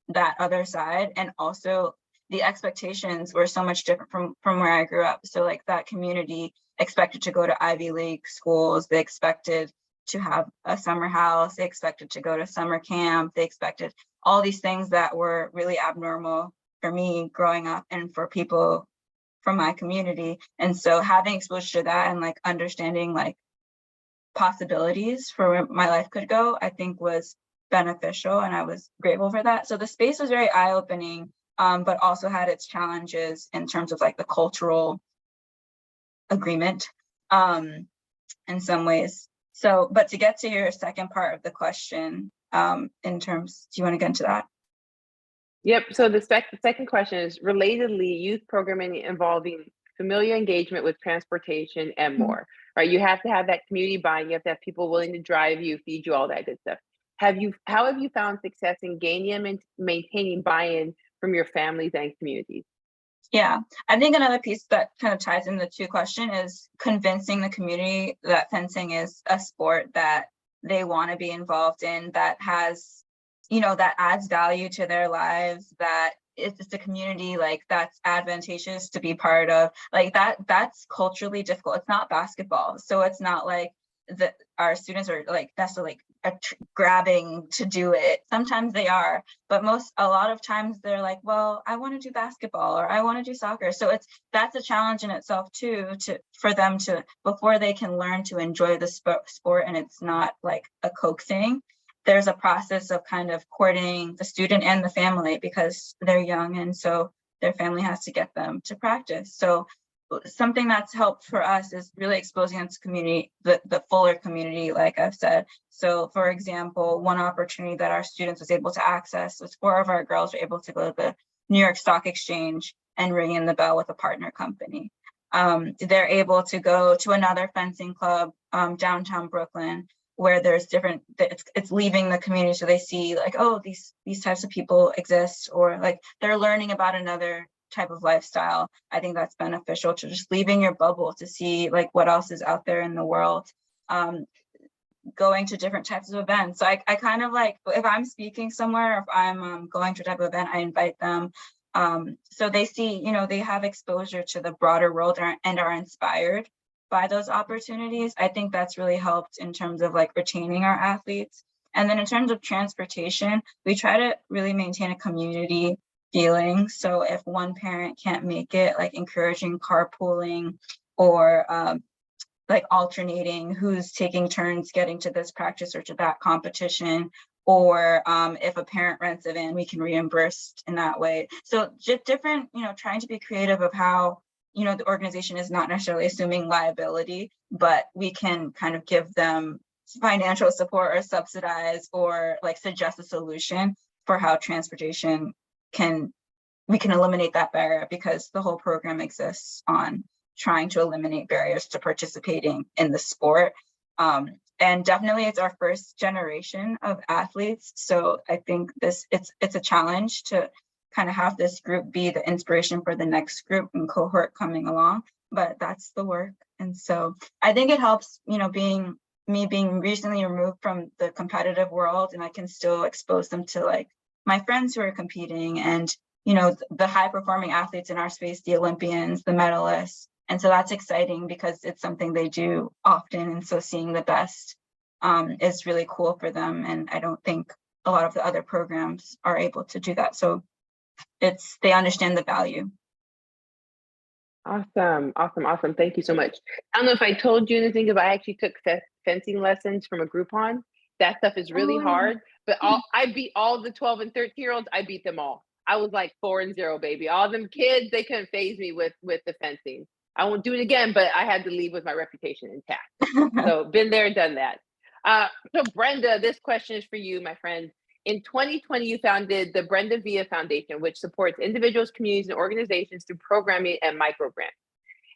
that other side, and also the expectations were so much different from where I grew up. So like that community expected to go to Ivy League schools, they expected to have a summer house, they expected to go to summer camp, they expected all these things that were really abnormal for me growing up and for people from my community. And so having exposure to that and like understanding like possibilities for where my life could go, I think was beneficial, and I was grateful for that. So the space was very eye-opening, but also had its challenges in terms of like the cultural agreement in some ways. So, but to get to your second part of the question, in terms, do you want to get into that? Yep. So the second question is, relatedly, youth programming involving familiar engagement with transportation and more, right? You have to have that community buy-in. You have to have people willing to drive you, feed you, all that good stuff. How have you found success in gaining and maintaining buy-in from your families and communities? Yeah, I think another piece that kind of ties in the two question is convincing the community that fencing is a sport that they want to be involved in, that has, that adds value to their lives, that it's a community like that's advantageous to be part of. Like that's culturally difficult. It's not basketball, so it's not like that our students are like necessarily grabbing to do it. Sometimes they are, but a lot of times they're like, well, I want to do basketball or I want to do soccer. So that's a challenge in itself too, for them to, before they can learn to enjoy the sport, and it's not like a coaxing. There's a process of kind of courting the student and the family because they're young, and so their family has to get them to practice. So something that's helped for us is really exposing us to community, the fuller community, like I've said. So for example, one opportunity that our students was able to access was 4 of our girls were able to go to the New York Stock Exchange and ring in the bell with a partner company. They're able to go to another fencing club downtown Brooklyn, where there's different, it's leaving the community, so they see like, oh, these types of people exist, or like they're learning about another type of lifestyle. I think that's beneficial to just leaving your bubble to see like what else is out there in the world. Going to different types of events. So I kind of like, if I'm speaking somewhere, if I'm going to a type of event, I invite them. So they see, you know, they have exposure to the broader world and are inspired by those opportunities. I think that's really helped in terms of like retaining our athletes. And then in terms of transportation, we try to really maintain a community feeling. So if one parent can't make it, like encouraging carpooling or like alternating who's taking turns getting to this practice or to that competition, or if a parent rents a van, we can reimburse in that way. So just different, you know, trying to be creative of how, you know, the organization is not necessarily assuming liability, but we can kind of give them financial support or subsidize or like suggest a solution for how transportation we can eliminate that barrier, because the whole program exists on trying to eliminate barriers to participating in the sport. And definitely it's our first generation of athletes. So I think it's a challenge to kind of have this group be the inspiration for the next group and cohort coming along, but that's the work. And so I think it helps, you know, being recently removed from the competitive world, and I can still expose them to like my friends who are competing and, you know, the high performing athletes in our space, the Olympians, the medalists. And so that's exciting because it's something they do often. And so seeing the best is really cool for them. And I don't think a lot of the other programs are able to do that. So they understand the value. Awesome. Thank you so much. I don't know if I told you anything, but I actually took fencing lessons from a Groupon. That stuff is really hard, but I beat all the 12 and 13-year-olds. I beat them all. I was like 4-0, baby. All them kids, they couldn't phase me with the fencing. I won't do it again, but I had to leave with my reputation intact. So been there, done that. So Brenda, this question is for you, my friend. In 2020, you founded the Brenda Via Foundation, which supports individuals, communities, and organizations through programming and microgrants.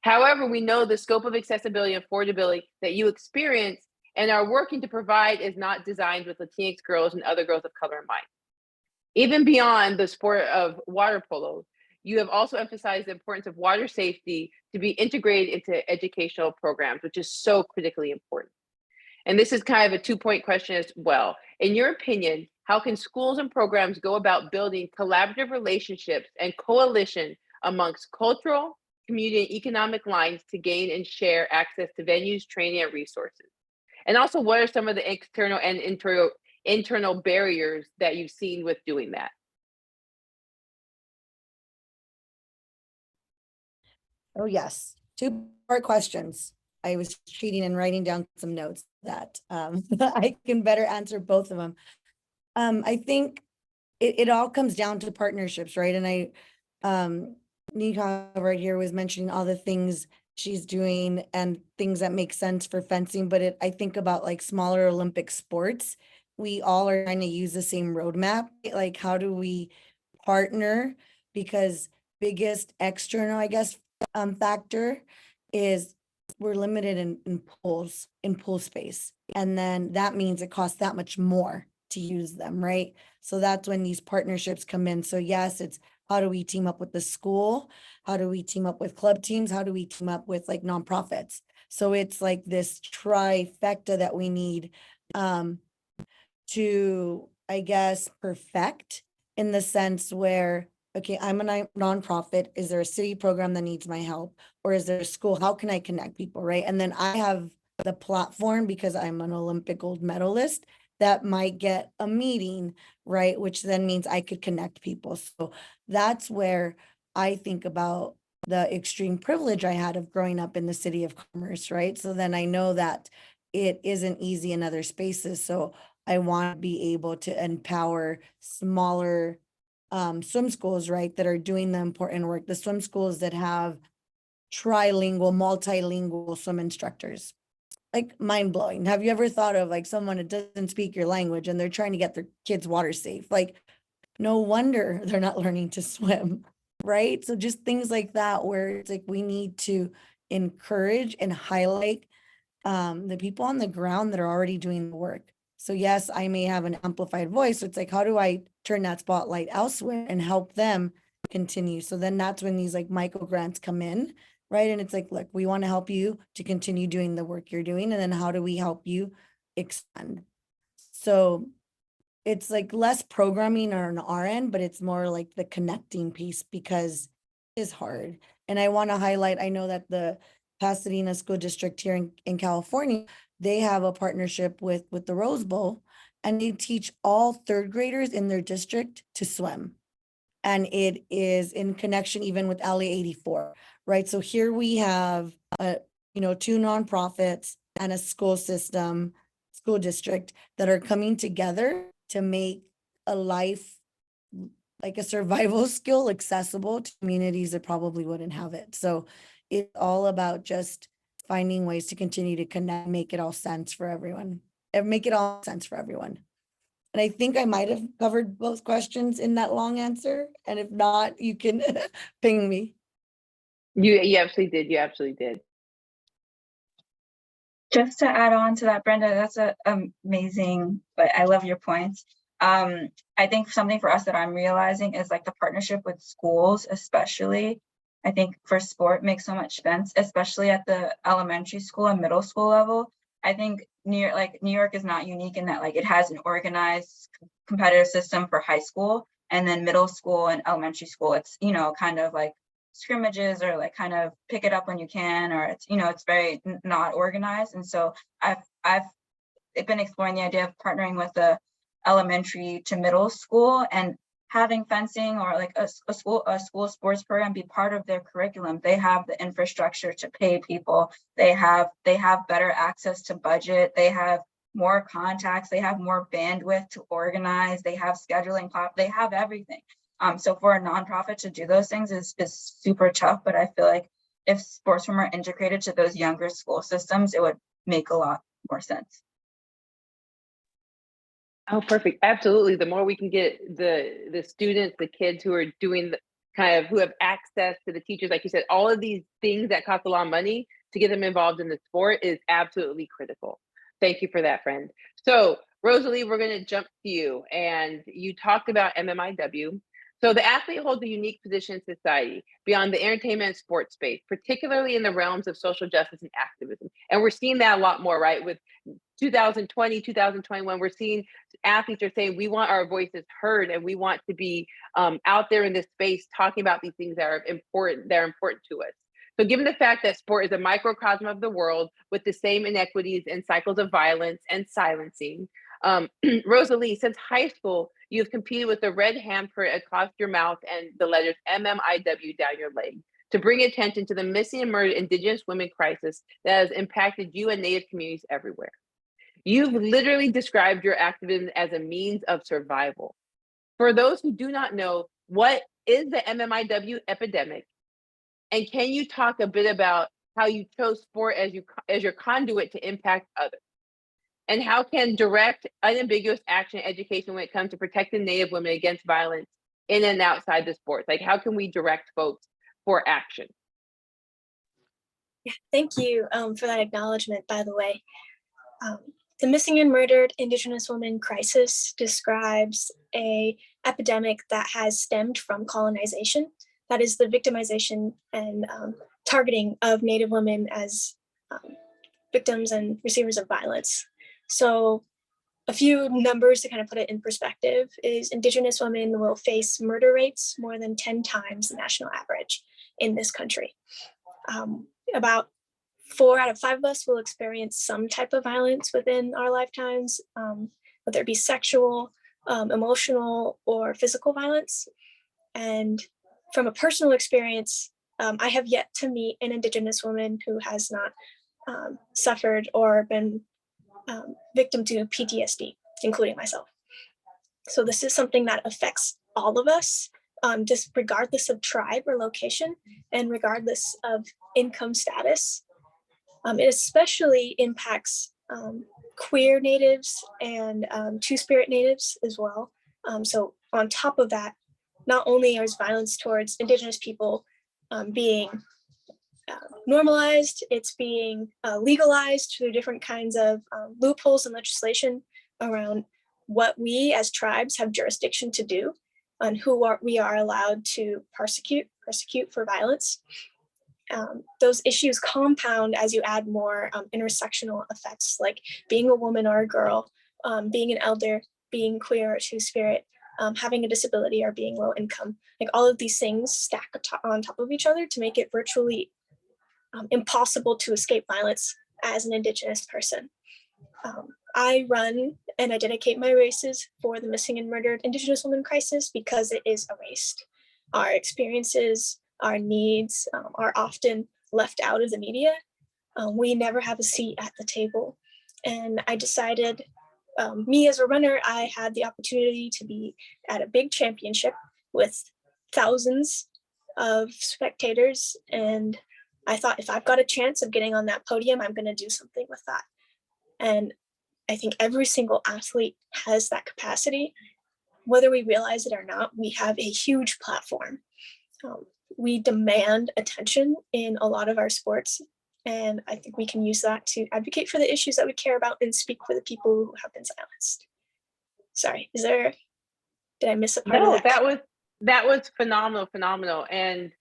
However, we know the scope of accessibility and affordability that you experience and are working to provide is not designed with Latinx girls and other girls of color in mind. Even beyond the sport of water polo, you have also emphasized the importance of water safety to be integrated into educational programs, which is so critically important. And this is kind of a 2-point question as well. In your opinion, how can schools and programs go about building collaborative relationships and coalition amongst cultural, community, and economic lines to gain and share access to venues, training, and resources? And also, what are some of the external and internal barriers that you've seen with doing that? Oh, yes. 2-part questions. I was cheating and writing down some notes that I can better answer both of them. I think it all comes down to partnerships, right? And Nika right here was mentioning all the things she's doing and things that make sense for fencing, but I think about like smaller Olympic sports. We all are trying to use the same roadmap. Like, how do we partner? Because biggest external, I guess, factor is we're limited in pool space. And then that means it costs that much more to use them, right? So that's when these partnerships come in. So yes, it's how do we team up with the school? How do we team up with club teams? How do we team up with like nonprofits? So it's like this trifecta that we need to, I guess, perfect, in the sense where okay, I'm a nonprofit. Is there a city program that needs my help? Or is there a school? How can I connect people, right? And then I have the platform because I'm an Olympic gold medalist that might get a meeting, right? Which then means I could connect people. So that's where I think about the extreme privilege I had of growing up in the city of commerce, right? So then I know that it isn't easy in other spaces. So I want to be able to empower smaller swim schools, right, that are doing the important work, the swim schools that have trilingual, multilingual swim instructors. Like mind blowing. Have you ever thought of like someone that doesn't speak your language and they're trying to get their kids water safe? Like, no wonder they're not learning to swim, right? So just things like that where it's like we need to encourage and highlight the people on the ground that are already doing the work. So yes, I may have an amplified voice. So it's like, how do I turn that spotlight elsewhere and help them continue? So then that's when these like micro grants come in, right? And it's like, look, we want to help you to continue doing the work you're doing. And then how do we help you expand? So it's like less programming on our end, but it's more like the connecting piece because it's hard. And I want to highlight, I know that the Pasadena School District here in California, they have a partnership with the Rose Bowl, and they teach all third graders in their district to swim. And it is in connection even with LA 84, right? So here we have, two nonprofits and a school system, school district that are coming together to make a life, like a survival skill, accessible to communities that probably wouldn't have it. So it's all about just finding ways to continue to connect, make it all sense for everyone, and make it all sense for everyone. And I think I might have covered both questions in that long answer. And if not, you can ping me. You absolutely did. You absolutely did. Just to add on to that, Brenda, that's amazing, but I love your points. I think something for us that I'm realizing is like the partnership with schools, especially. I think for sport makes so much sense, especially at the elementary school and middle school level. I think New York is not unique in that like it has an organized competitive system for high school, and then middle school and elementary school, it's, kind of like scrimmages or like kind of pick it up when you can, or it's, it's very not organized. And so I've been exploring the idea of partnering with the elementary to middle school and having fencing or like a school sports program be part of their curriculum. They have the infrastructure to pay people. They have better access to budget. They have more contacts. They have more bandwidth to organize. They have scheduling. They have everything. So for a nonprofit to do those things is super tough. But I feel like if sports were more integrated to those younger school systems, it would make a lot more sense. Oh, perfect. Absolutely. The more we can get the students, the kids who are doing who have access to the teachers, like you said, all of these things that cost a lot of money to get them involved in the sport is absolutely critical. Thank you for that, friend. So Rosalie, we're going to jump to you, and you talked about MMIW. So the athlete holds a unique position in society beyond the entertainment and sports space, particularly in the realms of social justice and activism. And we're seeing that a lot more, right? With 2020, 2021, we're seeing athletes are saying we want our voices heard, and we want to be out there in this space talking about these things that are important to us. So given the fact that sport is a microcosm of the world with the same inequities and cycles of violence and silencing, Rosalie, since high school, you've competed with the red handprint across your mouth and the letters MMIW down your leg to bring attention to the missing and murdered Indigenous women crisis that has impacted you and Native communities everywhere. You've literally described your activism as a means of survival. For those who do not know, what is the MMIW epidemic? And can you talk a bit about how you chose sport as your conduit to impact others? And how can direct, unambiguous action and education when it comes to protecting Native women against violence in and outside the sports? Like, how can we direct folks for action? Yeah, thank you for that acknowledgement, by the way. The missing and murdered Indigenous women crisis describes an epidemic that has stemmed from colonization. That is the victimization and targeting of Native women as victims and receivers of violence. So A few numbers to kind of put it in perspective is Indigenous women will face murder rates more than 10 times the national average in this country. About 4 out of 5 of us will experience some type of violence within our lifetimes, whether it be sexual, emotional, or physical violence. And from a personal experience, I have yet to meet an Indigenous woman who has not suffered or been victim to PTSD, including myself. So this is something that affects all of us, just regardless of tribe or location, and regardless of income status. It especially impacts queer natives and Two-Spirit natives as well. So on top of that, not only is violence towards Indigenous people being normalized, it's being legalized through different kinds of loopholes in legislation around what we as tribes have jurisdiction to do and we are allowed to persecute for violence. Those issues compound as you add more intersectional effects, like being a woman or a girl, being an elder, being queer or Two-Spirit, having a disability or being low income. Like all of these things stack on top of each other to make it virtually impossible to escape violence as an Indigenous person. I run and I dedicate my races for the missing and murdered Indigenous women crisis because it is erased. Our experiences, our needs are often left out of the media. We never have a seat at the table. And I decided, me as a runner, I had the opportunity to be at a big championship with thousands of spectators. And I thought, if I've got a chance of getting on that podium, I'm going to do something with that. And I think every single athlete has that capacity. Whether we realize it or not, we have a huge platform. We demand attention in a lot of our sports. And I think we can use that to advocate for the issues that we care about and speak for the people who have been silenced. Sorry, did I miss a part of that? No, that was phenomenal. And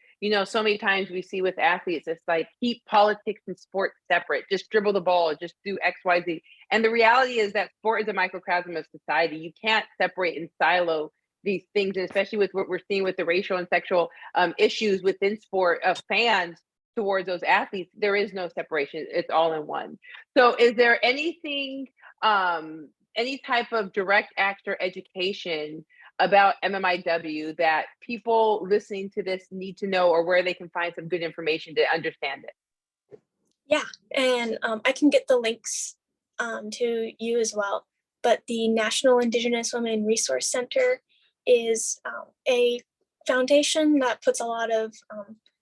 so many times we see with athletes, it's like, keep politics and sport separate, just dribble the ball, just do X, Y, Z. And the reality is that sport is a microcosm of society. You can't separate and silo these things, and especially with what we're seeing with the racial and sexual issues within sport of fans towards those athletes. There is no separation. It's all in one. So is there anything, any type of direct act or education about MMIW that people listening to this need to know, or where they can find some good information to understand it? Yeah, and I can get the links to you as well. But the National Indigenous Women Resource Center is a foundation that puts a lot of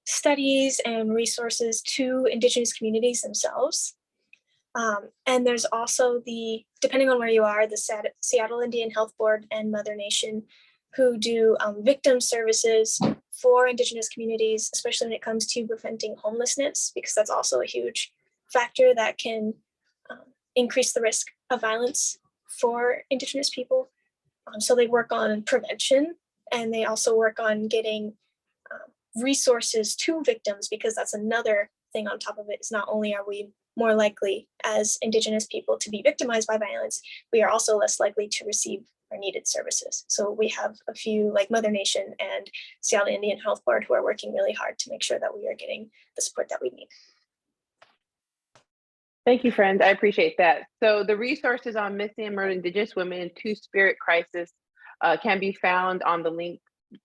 studies and resources to Indigenous communities themselves. And there's also depending on where you are, the Seattle Indian Health Board and Mother Nation, who do victim services for Indigenous communities, especially when it comes to preventing homelessness, because that's also a huge factor that can increase the risk of violence for Indigenous people. So they work on prevention, and they also work on getting resources to victims, because that's another thing on top of it. Is not only are we more likely as Indigenous people to be victimized by violence, we are also less likely to receive our needed services. So we have a few, like Mother Nation and Seattle Indian Health Board, who are working really hard to make sure that we are getting the support that we need. Thank you, friends. I appreciate that. So the resources on missing and murdered Indigenous women and Two-Spirit crisis can be found on the link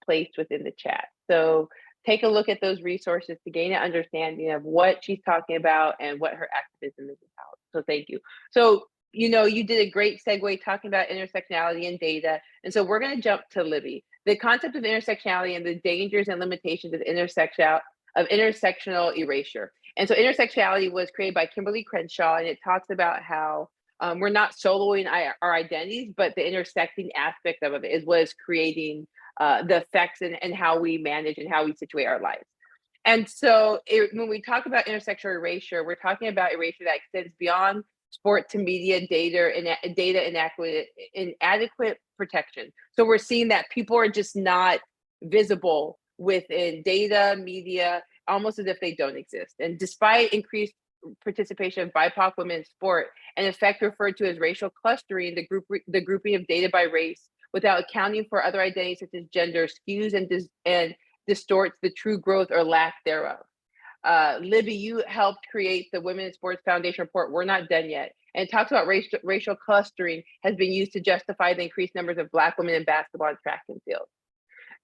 placed within the chat. So take a look at those resources to gain an understanding of what she's talking about and what her activism is about. So thank you. So, you did a great segue talking about intersectionality and data. And so we're going to jump to Libby. The concept of intersectionality and the dangers and limitations of intersectional erasure. And so intersectionality was created by Kimberly Crenshaw, and it talks about how we're not soloing our identities, but the intersecting aspect of it is what is creating the effects and how we manage and how we situate our lives. And so when we talk about intersectional erasure, we're talking about erasure that extends beyond sport to media, data inadequate protection. So we're seeing that people are just not visible within data, media, almost as if they don't exist. And despite increased participation of BIPOC women in sport, an effect referred to as racial clustering, the grouping of data by race without accounting for other identities such as gender, skews and distorts the true growth or lack thereof. Libby, you helped create the Women's Sports Foundation report, We're Not Done Yet, and it talks about racial clustering has been used to justify the increased numbers of Black women in basketball and track and field.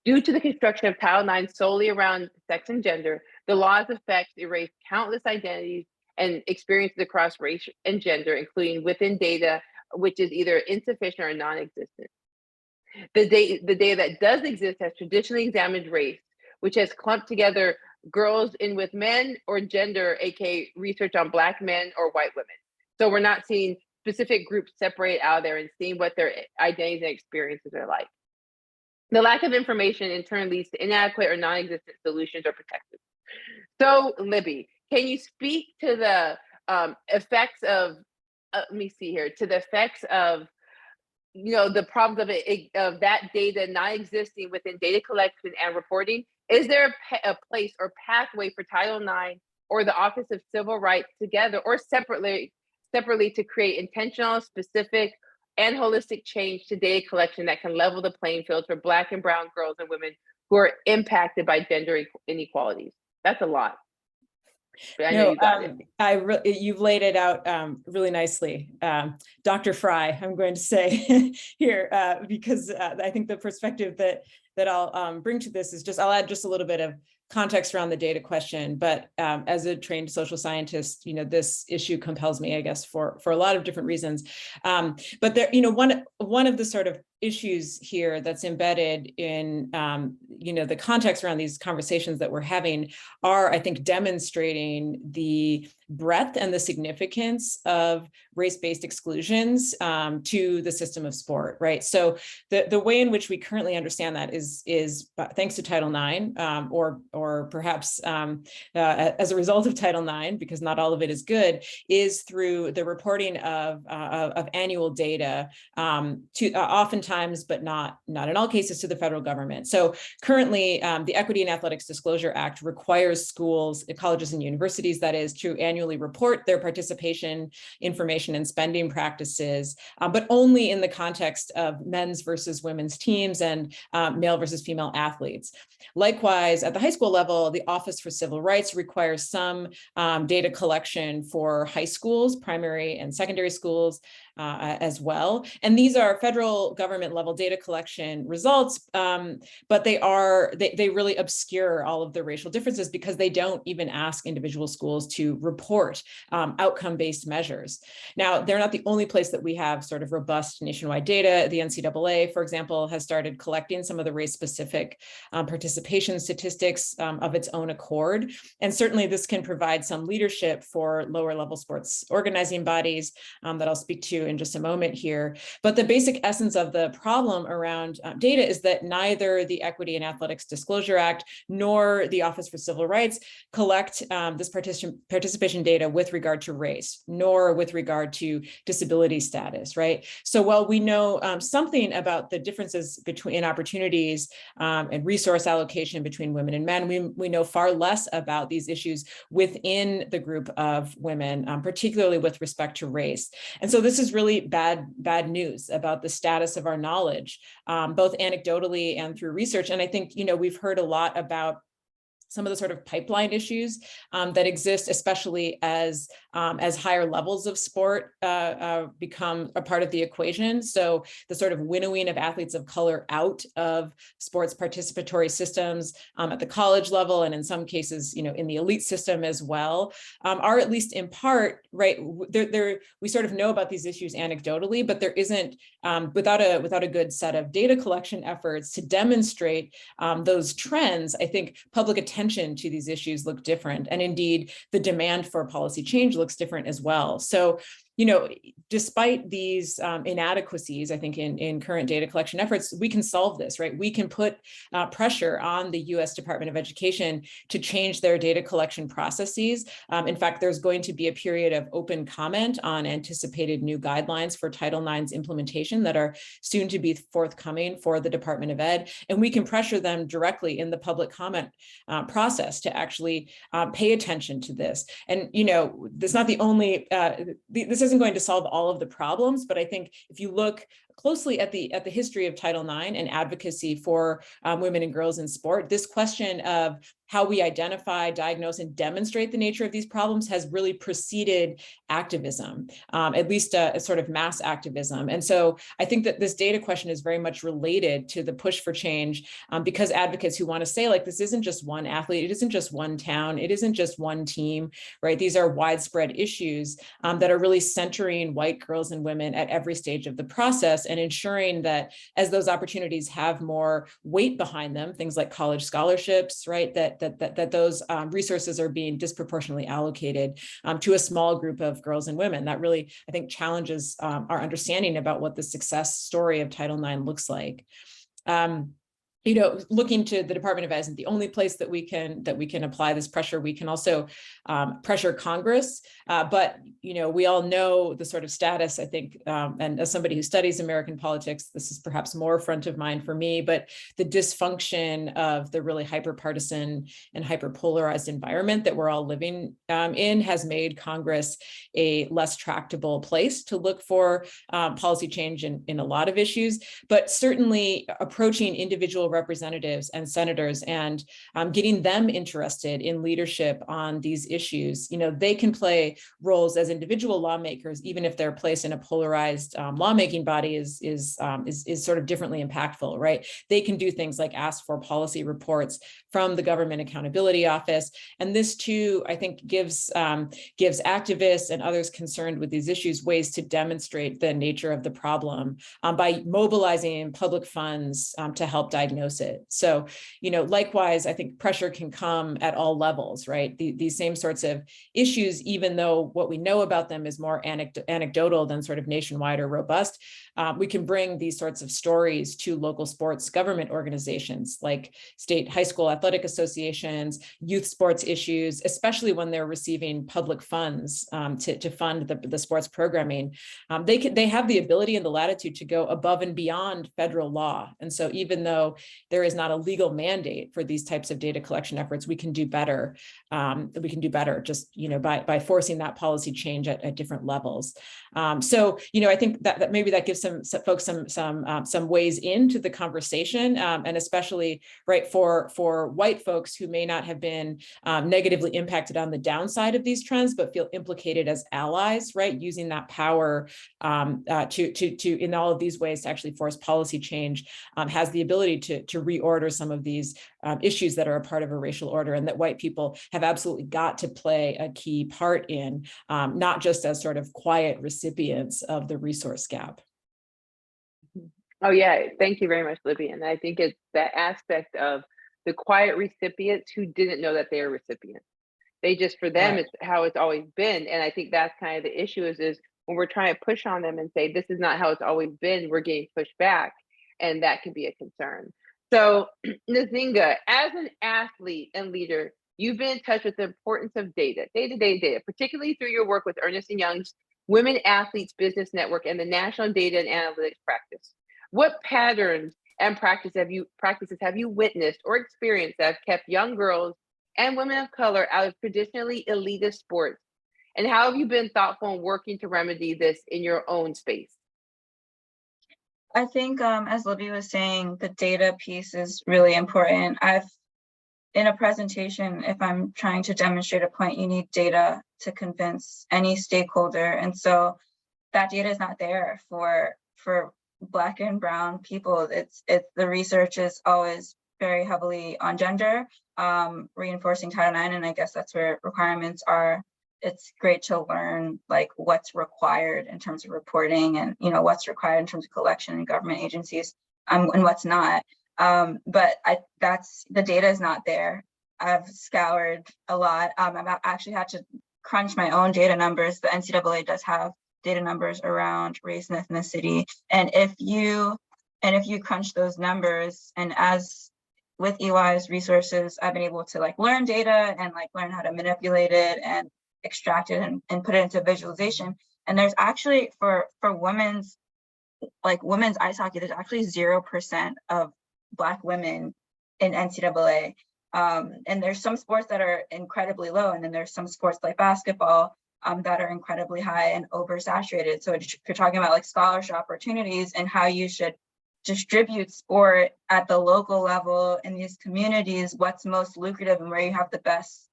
Due to the construction of Title IX solely around sex and gender, the law's effects erase countless identities and experiences across race and gender, including within data, which is either insufficient or non-existent. The data that does exist has traditionally examined race, which has clumped together girls in with men, or gender, aka research on Black men or white women. So we're not seeing specific groups separate out of there and seeing what their identities and experiences are like. The lack of information in turn leads to inadequate or non-existent solutions or protections. So Libby, can you speak to the effects of, let me see here, to the effects of, the problems of that data not existing within data collection and reporting? Is there a place or pathway for Title IX or the Office of Civil Rights together or separately to create intentional, specific, and holistic change to data collection that can level the playing field for Black and brown girls and women who are impacted by gender inequalities? That's a lot. But I know you got it. You've laid it out really nicely. Dr. Fry, I'm going to say here, because I think the perspective that I'll bring to this is I'll add just a little bit of context around the data question, but as a trained social scientist, this issue compels me, I guess, for a lot of different reasons. But there, one of the sort of issues here that's embedded in, the context around these conversations that we're having are, I think, demonstrating the breadth and the significance of race-based exclusions to the system of sport, right? So the way in which we currently understand that is thanks to Title IX, or perhaps as a result of Title IX, because not all of it is good, is through the reporting of annual data to oftentimes, but not in all cases, to the federal government. So currently, the Equity in Athletics Disclosure Act requires schools, colleges, and universities, that is, to annually report their participation information and spending practices, but only in the context of men's versus women's teams and male versus female athletes. Likewise, at the high school level, the Office for Civil Rights requires some data collection for high schools, primary and secondary schools as well. And these are federal government level data collection results, but they really obscure all of the racial differences because they don't even ask individual schools to report outcome-based measures. Now, they're not the only place that we have sort of robust nationwide data. The NCAA, for example, has started collecting some of the race-specific participation statistics of its own accord. And certainly this can provide some leadership for lower level sports organizing bodies that I'll speak to in just a moment here. But the basic essence of the problem around data is that neither the Equity in Athletics Disclosure Act nor the Office for Civil Rights collect this participation data with regard to race, nor with regard to disability status, right? So while we know something about the differences between opportunities and resource allocation between women and men, we know far less about these issues within the group of women, particularly with respect to race. And so this is really bad news about the status of our knowledge, both anecdotally and through research. And I think, we've heard a lot about some of the sort of pipeline issues that exist, especially as higher levels of sport become a part of the equation. So the sort of winnowing of athletes of color out of sports participatory systems at the college level, and in some cases, in the elite system as well, are at least in part, right, we sort of know about these issues anecdotally, but there isn't, without a good set of data collection efforts to demonstrate those trends, I think public attention to these issues look different. And indeed, the demand for policy change looks different as well. So you know, despite these inadequacies, I think in current data collection efforts, we can solve this, right? We can put pressure on the US Department of Education to change their data collection processes. In fact, there's going to be a period of open comment on anticipated new guidelines for Title IX's implementation that are soon to be forthcoming for the Department of Ed. And we can pressure them directly in the public comment process to actually pay attention to this. And, you know, this is not the only, this isn't going to solve all of the problems, but I think if you look closely at the history of Title IX and advocacy for women and girls in sport, this question of how we identify, diagnose, and demonstrate the nature of these problems has really preceded activism, at least a sort of mass activism. And so I think that this data question is very much related to the push for change, because advocates who want to say, like, this isn't just one athlete, it isn't just one town, it isn't just one team, right? These are widespread issues that are really centering white girls and women at every stage of the process, and ensuring that as those opportunities have more weight behind them, things like college scholarships, right, that those resources are being disproportionately allocated to a small group of girls and women. That really, I think, challenges our understanding about what the success story of Title IX looks like. You know, looking to the Department of Ed isn't the only place that we can apply this pressure. We can also pressure Congress, but you know, we all know the sort of status, I think, and as somebody who studies American politics, this is perhaps more front of mind for me, but the dysfunction of the really hyper-partisan and hyper-polarized environment that we're all living in has made Congress a less tractable place to look for policy change in a lot of issues, but certainly approaching individual representatives and senators and getting them interested in leadership on these issues. You know, they can play roles as individual lawmakers, even if their place in a polarized lawmaking body is sort of differently impactful, right? They can do things like ask for policy reports from the Government Accountability Office. And this too, I think, gives activists and others concerned with these issues ways to demonstrate the nature of the problem by mobilizing public funds to help diagnose it. So, you know, likewise, I think pressure can come at all levels, right? These same sorts of issues, even though what we know about them is more anecdotal than sort of nationwide or robust, we can bring these sorts of stories to local sports government organizations like state high school athletic associations, youth sports issues, especially when they're receiving public funds to fund the sports programming. They have the ability and the latitude to go above and beyond federal law. And so even though there is not a legal mandate for these types of data collection efforts, we can do better. We can do better just, you know, by forcing that policy change at different levels. So, you know, I think that maybe that gives some folks some ways into the conversation, and especially, right, for white folks who may not have been negatively impacted on the downside of these trends, but feel implicated as allies, right, using that power to in all of these ways to actually force policy change, has the ability to reorder some of these issues that are a part of a racial order, and that white people have absolutely got to play a key part in, not just as sort of quiet recipients of the resource gap. Oh yeah, thank you very much, Libby. And I think it's that aspect of the quiet recipients who didn't know that they are recipients. They just, for them, it's how it's always been. And I think that's kind of the issue is when we're trying to push on them and say, this is not how it's always been, we're getting pushed back. And that can be a concern. So Nzinga, as an athlete and leader, you've been in touch with the importance of data, day-to-day data, particularly through your work with Ernst & Young's Women Athletes Business Network and the National Data and Analytics Practice. What patterns and practices have you witnessed or experienced that have kept young girls and women of color out of traditionally elitist sports? And how have you been thoughtful in working to remedy this in your own space? I think, as Libby was saying, the data piece is really important. In a presentation, if I'm trying to demonstrate a point, you need data to convince any stakeholder. And so that data is not there for Black and Brown people. It's the research is always very heavily on gender, reinforcing Title IX, and I guess that's where requirements are. It's great to learn like what's required in terms of reporting, and you know what's required in terms of collection in government agencies, and what's not. But the data is not there. I've scoured a lot. I've actually had to crunch my own data numbers. The NCAA does have data numbers around race and ethnicity. And if you crunch those numbers, and as with EY's resources, I've been able to like learn data and like learn how to manipulate it and extract it and put it into visualization. And there's actually for women's ice hockey, there's actually 0% of Black women in NCAA. And there's some sports that are incredibly low, and then there's some sports like basketball that are incredibly high and oversaturated. So if you're talking about like scholarship opportunities and how you should distribute sport at the local level in these communities, what's most lucrative and where you have the best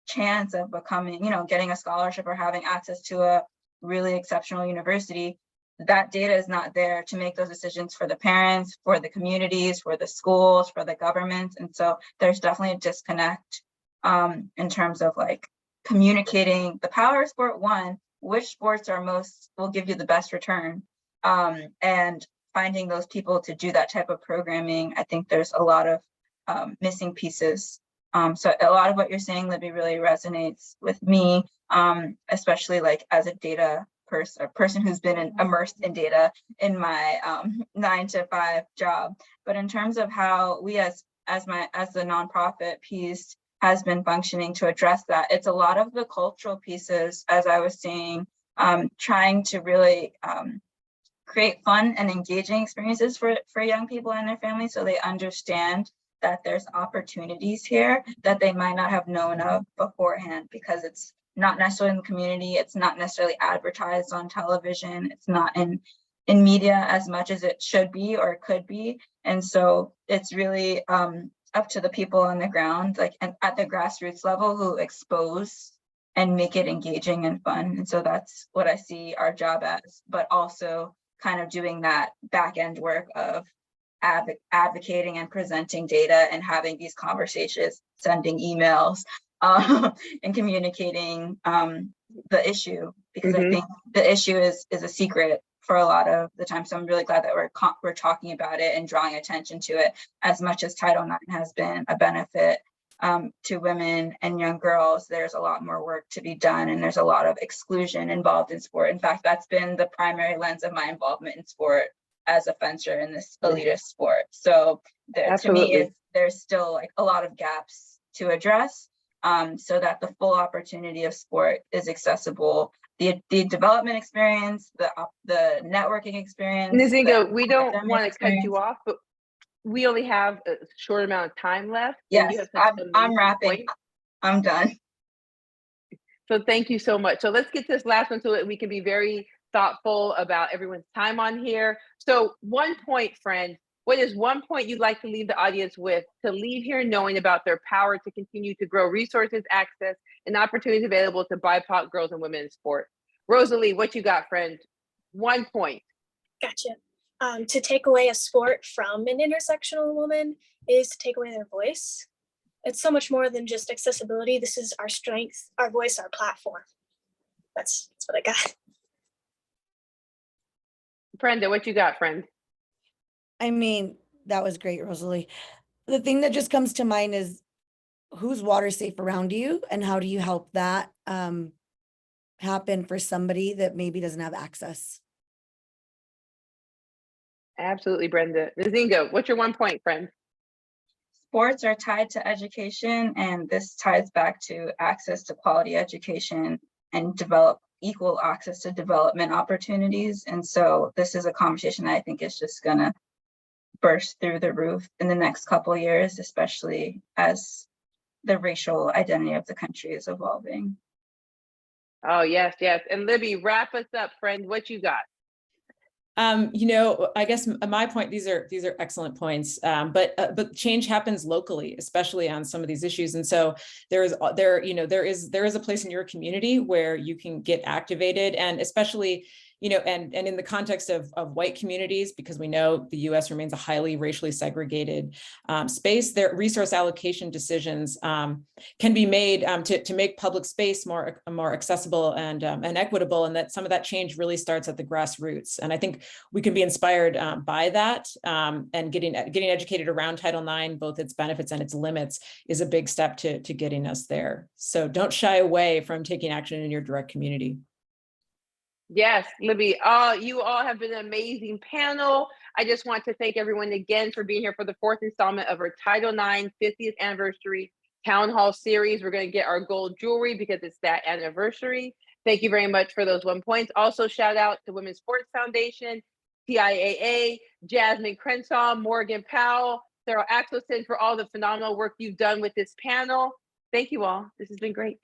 chance of becoming, getting a scholarship or having access to a really exceptional university, that data is not there to make those decisions for the parents, for the communities, for the schools, for the governments. And so there's definitely a disconnect in terms of like communicating the power of sport, one, which sports will give you the best return, and finding those people to do that type of programming. I think there's a lot of missing pieces. So a lot of what you're saying, Libby, really resonates with me, especially like as a data person who's been immersed in data in my 9-to-5 job. But in terms of how we as the nonprofit piece has been functioning to address that, it's a lot of the cultural pieces, as I was saying, trying to really create fun and engaging experiences for young people and their families, so they understand that there's opportunities here that they might not have known of beforehand, because it's not necessarily in the community, it's not necessarily advertised on television, it's not in media as much as it should be or could be. And so it's really up to the people on the ground, like and at the grassroots level, who expose and make it engaging and fun. And so that's what I see our job as, but also kind of doing that back end work of advocating and presenting data and having these conversations, sending emails, and communicating the issue, because I think the issue is a secret for a lot of the time. So I'm really glad that we're talking about it and drawing attention to it. As much as Title IX has been a benefit to women and young girls, there's a lot more work to be done, and there's a lot of exclusion involved in sport. In fact, that's been the primary lens of my involvement in sport as a fencer in this elitist sport. So to me, there's still like a lot of gaps to address, so that the full opportunity of sport is accessible. The development experience, the networking experience. Nzinga, we don't want to cut you off, but we only have a short amount of time left. Yes, I'm wrapping. I'm done. So thank you so much. So let's get this last one so that we can be very thoughtful about everyone's time on here. So one point, friend, what is one point you'd like to leave the audience with to leave here knowing about their power to continue to grow resources, access, and opportunities available to BIPOC girls and women in sport? Rosalie, what you got, friend? 1 point. Gotcha. To take away a sport from an intersectional woman is to take away their voice. It's so much more than just accessibility. This is our strength, our voice, our platform. That's what I got. Brenda, what you got, friend? I mean, that was great, Rosalie. The thing that just comes to mind is, who's water safe around you, and how do you help that happen for somebody that maybe doesn't have access? Absolutely, Brenda. Nzinga, what's your 1 point, friend? Sports are tied to education, and this ties back to access to quality education and equal access to development opportunities. And so this is a conversation that I think is just gonna burst through the roof in the next couple of years, especially as the racial identity of the country is evolving. Oh, yes, yes. And Libby, wrap us up, friend. What you got? I guess my point, these are excellent points, but change happens locally, especially on some of these issues. And so there is a place in your community where you can get activated, and especially, and in the context of white communities, because we know the US remains a highly racially segregated space, their resource allocation decisions can be made to make public space more accessible and equitable, and that some of that change really starts at the grassroots. And I think we can be inspired by that, and getting educated around Title IX, both its benefits and its limits, is a big step to getting us there. So don't shy away from taking action in your direct community. Yes, Libby, you all have been an amazing panel. I just want to thank everyone again for being here for the 4th installment of our Title IX 50th anniversary town hall series. We're going to get our gold jewelry because it's that anniversary. Thank you very much for those 1 points. Also, shout out to Women's Sports Foundation, TIAA, Jasmine Crenshaw, Morgan Powell, Sarah Axelson for all the phenomenal work you've done with this panel. Thank you all. This has been great.